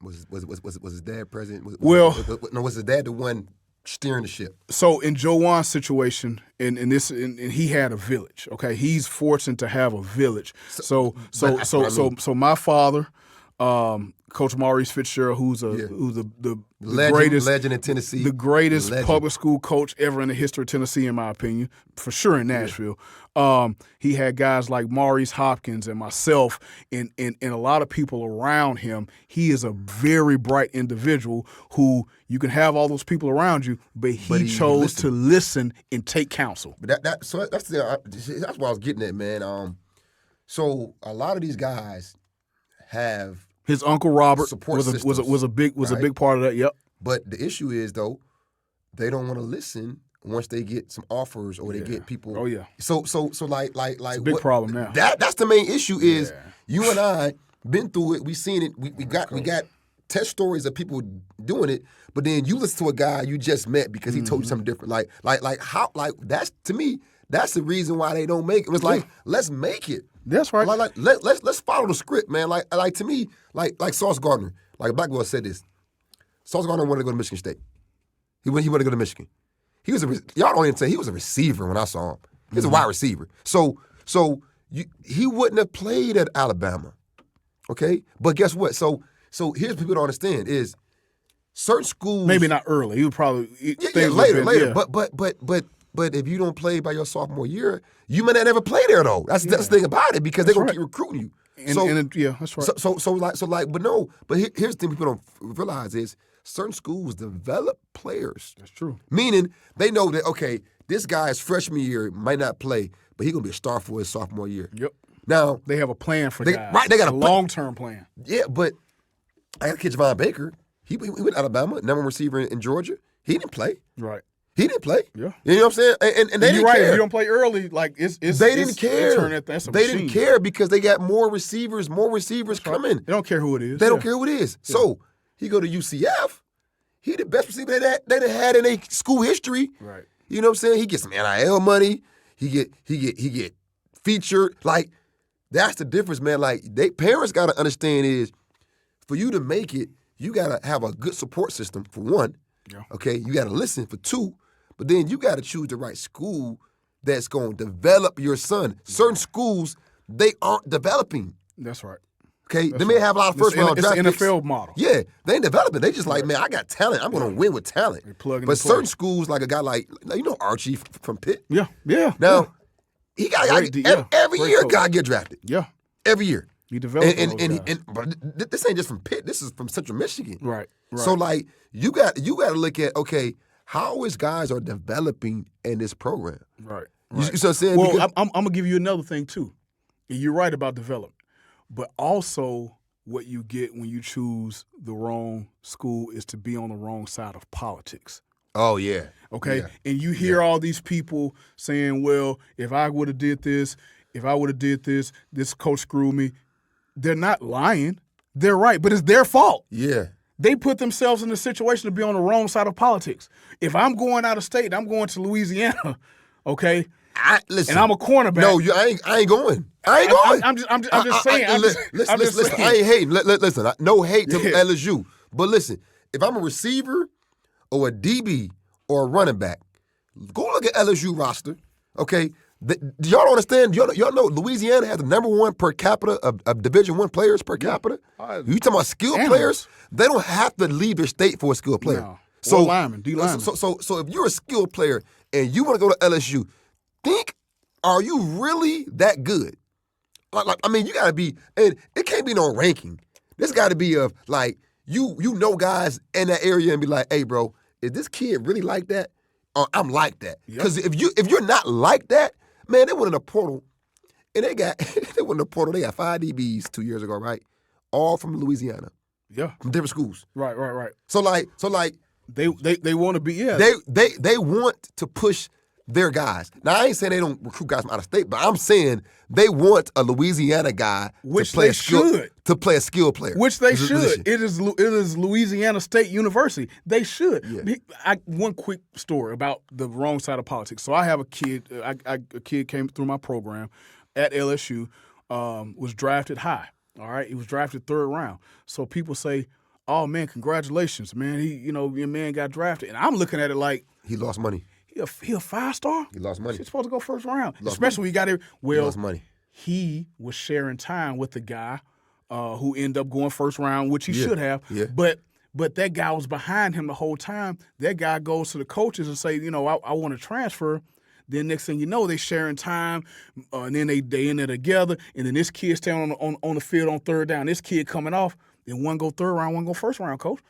Was his dad present? Was his dad the one steering the ship? So in Joan's situation, and he had a village. Okay, he's fortunate to have a village. So my father, Coach Maurice Fitzgerald, who's the legend in Tennessee, the greatest public school coach ever in the history of Tennessee, in my opinion, for sure in Nashville. He had guys like Maurice Hopkins and myself and a lot of people around him. He is a very bright individual who you can have all those people around you, but he chose to listen and take counsel. But that's what I was getting at, man. So a lot of these guys have his uncle Robert support was a big part of that. Yep. But the issue is though, they don't want to listen once they get some offers or they get people. Oh yeah. So like it's a big problem now. That's the main issue is you and I been through it. We seen it. We got test stories of people doing it. But then you listen to a guy you just met because he told you something different. Like that's to me. That's the reason why they don't make it. It was like, let's make it. That's right. Let's follow the script, man. Like to me, like Sauce Gardner, like Blackwell said this. Sauce Gardner wanted to go to Michigan State. He wanted to go to Michigan. He was y'all don't even say he was a receiver when I saw him. He was a wide receiver. So he wouldn't have played at Alabama, okay? But guess what? So here's what people don't understand is certain schools maybe not early. He would probably later. Yeah. But if you don't play by your sophomore year, you may not ever play there though. That's the thing about it because they're gonna keep recruiting you. That's right. But here's the thing people don't realize is certain schools develop players. That's true. Meaning they know that okay, this guy's freshman year might not play, but he's gonna be a star for his sophomore year. Yep. Now they have a plan for guys. Right, they got a long-term plan. Yeah, but I got a kid Javon Baker. He went to Alabama, number one receiver in Georgia. He didn't play. Right. He didn't play. Yeah. You know what I'm saying? And they didn't care. If you don't play early, like they didn't care. They didn't care because they got more receivers coming. They don't care who it is. They don't care who it is. Yeah. So he go to UCF. He the best receiver they had in their school history. Right. You know what I'm saying? He gets some NIL money. He get featured. Like that's the difference, man. Like parents got to understand is for you to make it, you got to have a good support system for one. Yeah. Okay, you got to listen for two, but then you got to choose the right school that's going to develop your son. Certain schools, they aren't developing. That's right. Okay, they may have a lot of first-round draft picks. It's an NFL model. Yeah, they ain't developing. They just like, man, I got talent. I'm going to win with talent. But certain schools, like a guy like, Archie from Pitt. Yeah. Now, he got every year got to get drafted. Yeah. Every year. He developed but this ain't just from Pitt. This is from Central Michigan. Right. So like you got to look at how is guys are developing in this program. Right. You see what I'm saying? Well, I'm gonna give you another thing too. You're right about development, but also what you get when you choose the wrong school is to be on the wrong side of politics. Oh yeah. Okay. Yeah. And you hear all these people saying, "Well, if I would have did this, this coach screwed me." They're not lying. They're right, but it's their fault. Yeah. They put themselves in a situation to be on the wrong side of politics. If I'm going out of state, I'm going to Louisiana, okay? Listen, and I'm a cornerback. No, I ain't going. I ain't going. I'm just saying. Listen, I ain't hating. Listen, no hate to LSU. But listen, if I'm a receiver or a DB or a running back, go look at LSU roster, okay? Y'all don't understand. Y'all know Louisiana has the number one per capita of Division I players per capita. You talking about skilled players? They don't have to leave their state for a skilled player. No. So lineman, D lineman. So if you're a skilled player and you want to go to LSU, are you really that good? You got to be, and it can't be no ranking. This got to be of like you guys in that area and be like, hey, bro, is this kid really like that? Or I'm like that. Because if you're not like that. Man, they went in the portal, and they got 5 DBs 2 years ago, right? All from Louisiana. Yeah. From different schools. Right. So they want to be, They want to push their guys. Now I ain't saying they don't recruit guys from out of state, but I'm saying they want a Louisiana guy to play a skilled player. Which they should. It is Louisiana State University. They should. Yeah. One quick story about the wrong side of politics. So I have a kid. A kid came through my program at LSU. Was drafted high. All right, he was drafted 3rd round. So people say, "Oh man, congratulations, man! Your man got drafted." And I'm looking at it like he lost money. He a 5-star? He lost money. He's supposed to go 1st round. Especially when you got it. Well, he lost money. He was sharing time with the guy who ended up going first round, which he should have. Yeah. But that guy was behind him the whole time. That guy goes to the coaches and say, I want to transfer. Then next thing you know, they sharing time, and then they in there together. And then this kid standing on the field on third down. This kid coming off. Then one go third round, one go first round, coach.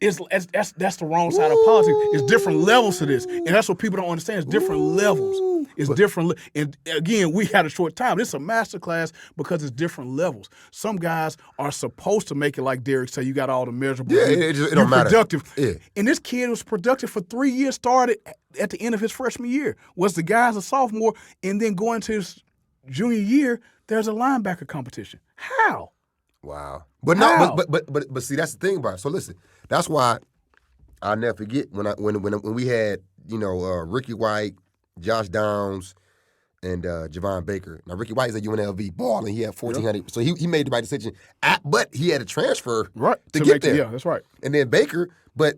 That's the wrong side of politics. It's different levels to this, and that's what people don't understand. It's different levels. It's different. And again, we had a short time. This is a masterclass because it's different levels. Some guys are supposed to make it like Derrick said. You got all the measurables. Yeah, it don't matter. Productive. Yeah. And this kid was productive for 3 years. Started at the end of his freshman year. Was the guy as a sophomore, and then going to his junior year, there's a linebacker competition. How? Wow. But no, but see, that's the thing about it. So listen, that's why I'll never forget when we had, Ricky White, Josh Downs, and Javon Baker. Now Ricky White's at UNLV balling. He had 1,400. So he made the right decision. But he had to transfer to get there. Yeah, that's right. And then Baker, but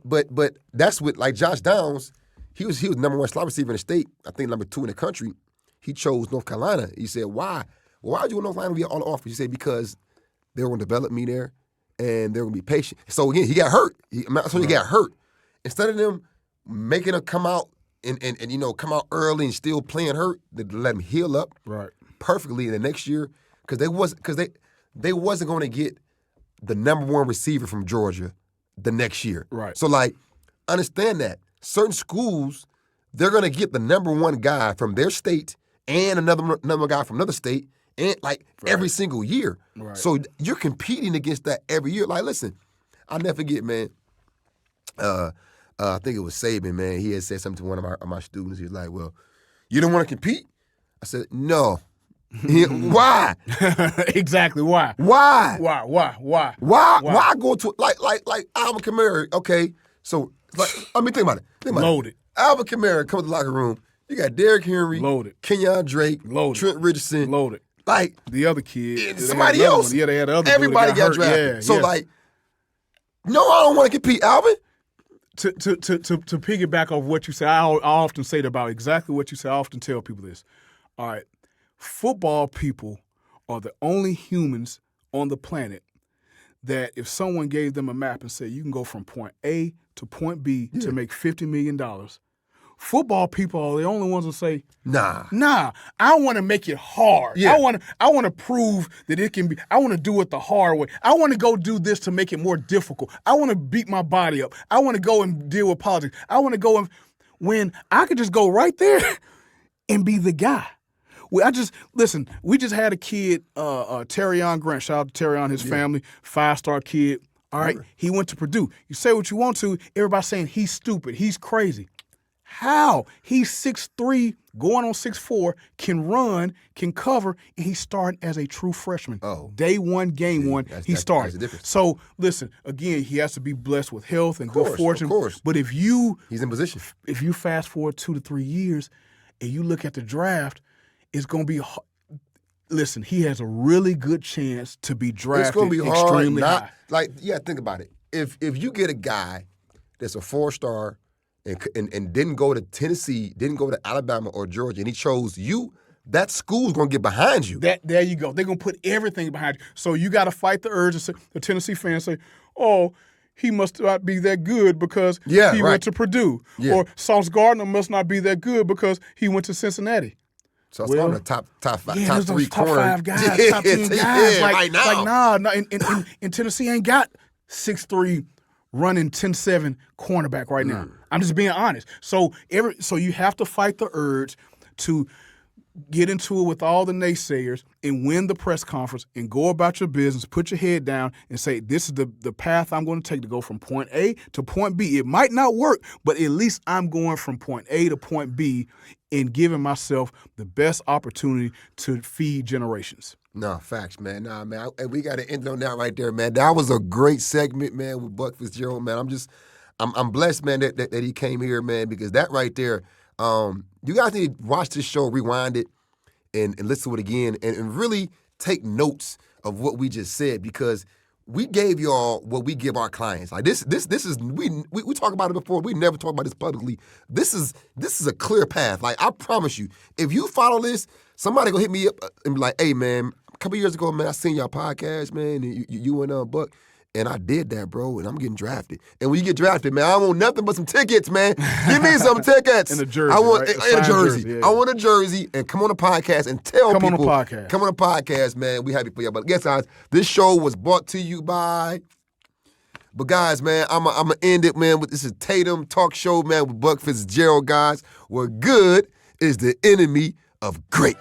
that's what, like Josh Downs, he was number 1 slot receiver in the state. I think number 2 in the country. He chose North Carolina. He said, why? Well, why would you want North Carolina to be on the offer? He said, because they were going to develop me there, and they were going to be patient. So, again, he got hurt. He got hurt. Instead of them making him come out and come out early and still playing hurt, they let him heal up perfectly in the next year because they wasn't going to get the number 1 receiver from Georgia the next year. Right. So, understand that. Certain schools, they're going to get the number 1 guy from their state and another guy from another state, and every single year. Right. So you're competing against that every year. Listen, I'll never forget, man. I think it was Saban, man. He had said something to one of my students. He was like, well, you don't want to compete? I said, no. Why? Exactly. Why? Why? Why go to like Alvin Kamara? Okay, so I mean, think about it. Loaded. Alvin Kamara comes to the locker room. You got Derrick Henry, loaded. Kenyon Drake, loaded. Trent Richardson, loaded. The other kid, somebody else. Yeah, they had other. Everybody got drafted. Yeah, so no, I don't want to compete, Alvin. To piggyback off what you say, I often say about exactly what you say. I often tell people this. All right, football people are the only humans on the planet that if someone gave them a map and said you can go from point A to point B to make $50 million, football people are the only ones that say, nah, I want to make it hard. Yeah. I want to prove that it can be. I want to do it the hard way. I want to go do this to make it more difficult. I want to beat my body up. I want to go and deal with politics. I want to go and when I could just go right there and be the guy. We just had a kid, Terrion Grant. Shout out to Terrion, his family, 5-star kid. All right, he went to Purdue. You say what you want to, everybody's saying he's stupid, he's crazy. How? He's 6'3", going on 6'4", can run, can cover, and he's starting as a true freshman. Oh. Day 1, game 1, he started. That's the difference. So, listen, again, he has to be blessed with health and good fortune. Of course. But he's in position. If you fast forward 2 to 3 years and you look at the draft, it's going to be listen, he has a really good chance to be drafted it's gonna be extremely hard, high. Think about it. If you get a guy that's a 4-star and didn't go to Tennessee, didn't go to Alabama or Georgia, and he chose you, that school's going to get behind you. There you go. They're going to put everything behind you. So you got to fight the urge. The Tennessee fans say, oh, he must not be that good because he went to Purdue. Yeah. Or Sauce Gardner must not be that good because he went to Cincinnati. So it's on the top 3 top corner. 5 guys, top 10 guys. Right now. Nah, and Tennessee ain't got 6'3", running 10-7 cornerback right now. I'm just being honest. So you have to fight the urge to get into it with all the naysayers and win the press conference and go about your business, put your head down and say, this is the path I'm going to take to go from point A to point B. It might not work, but at least I'm going from point A to point B and giving myself the best opportunity to feed generations. No, facts, man. Nah, man. And we got to end on that right there, man. That was a great segment, man, with Buck Fitz Gerald, man. I'm blessed, man, that he came here, man, because that right there, you guys need to watch this show, rewind it, and listen to it again, and really take notes of what we just said, because we gave y'all what we give our clients. Like this is we talk about it before. We never talk about this publicly. This is a clear path. Like I promise you, if you follow this, somebody gonna hit me up and be like, "Hey man, a couple years ago, man, I seen y'all podcast, man, and you and Buck, and I did that, bro, and I'm getting drafted. And when you get drafted, man, I want nothing but some tickets, man. Give me some tickets. And a jersey, I want right? and a jersey. Jersey, yeah. I want a jersey, and come on the podcast and tell people. Come on the podcast. Come on the podcast, man. We happy for y'all. But guess, guys, this show was brought to you by... But guys, man, I'm going to end it, man, with this is Tatum Talk Show, man, with Buck Fitz Gerald, guys, where good is the enemy of great.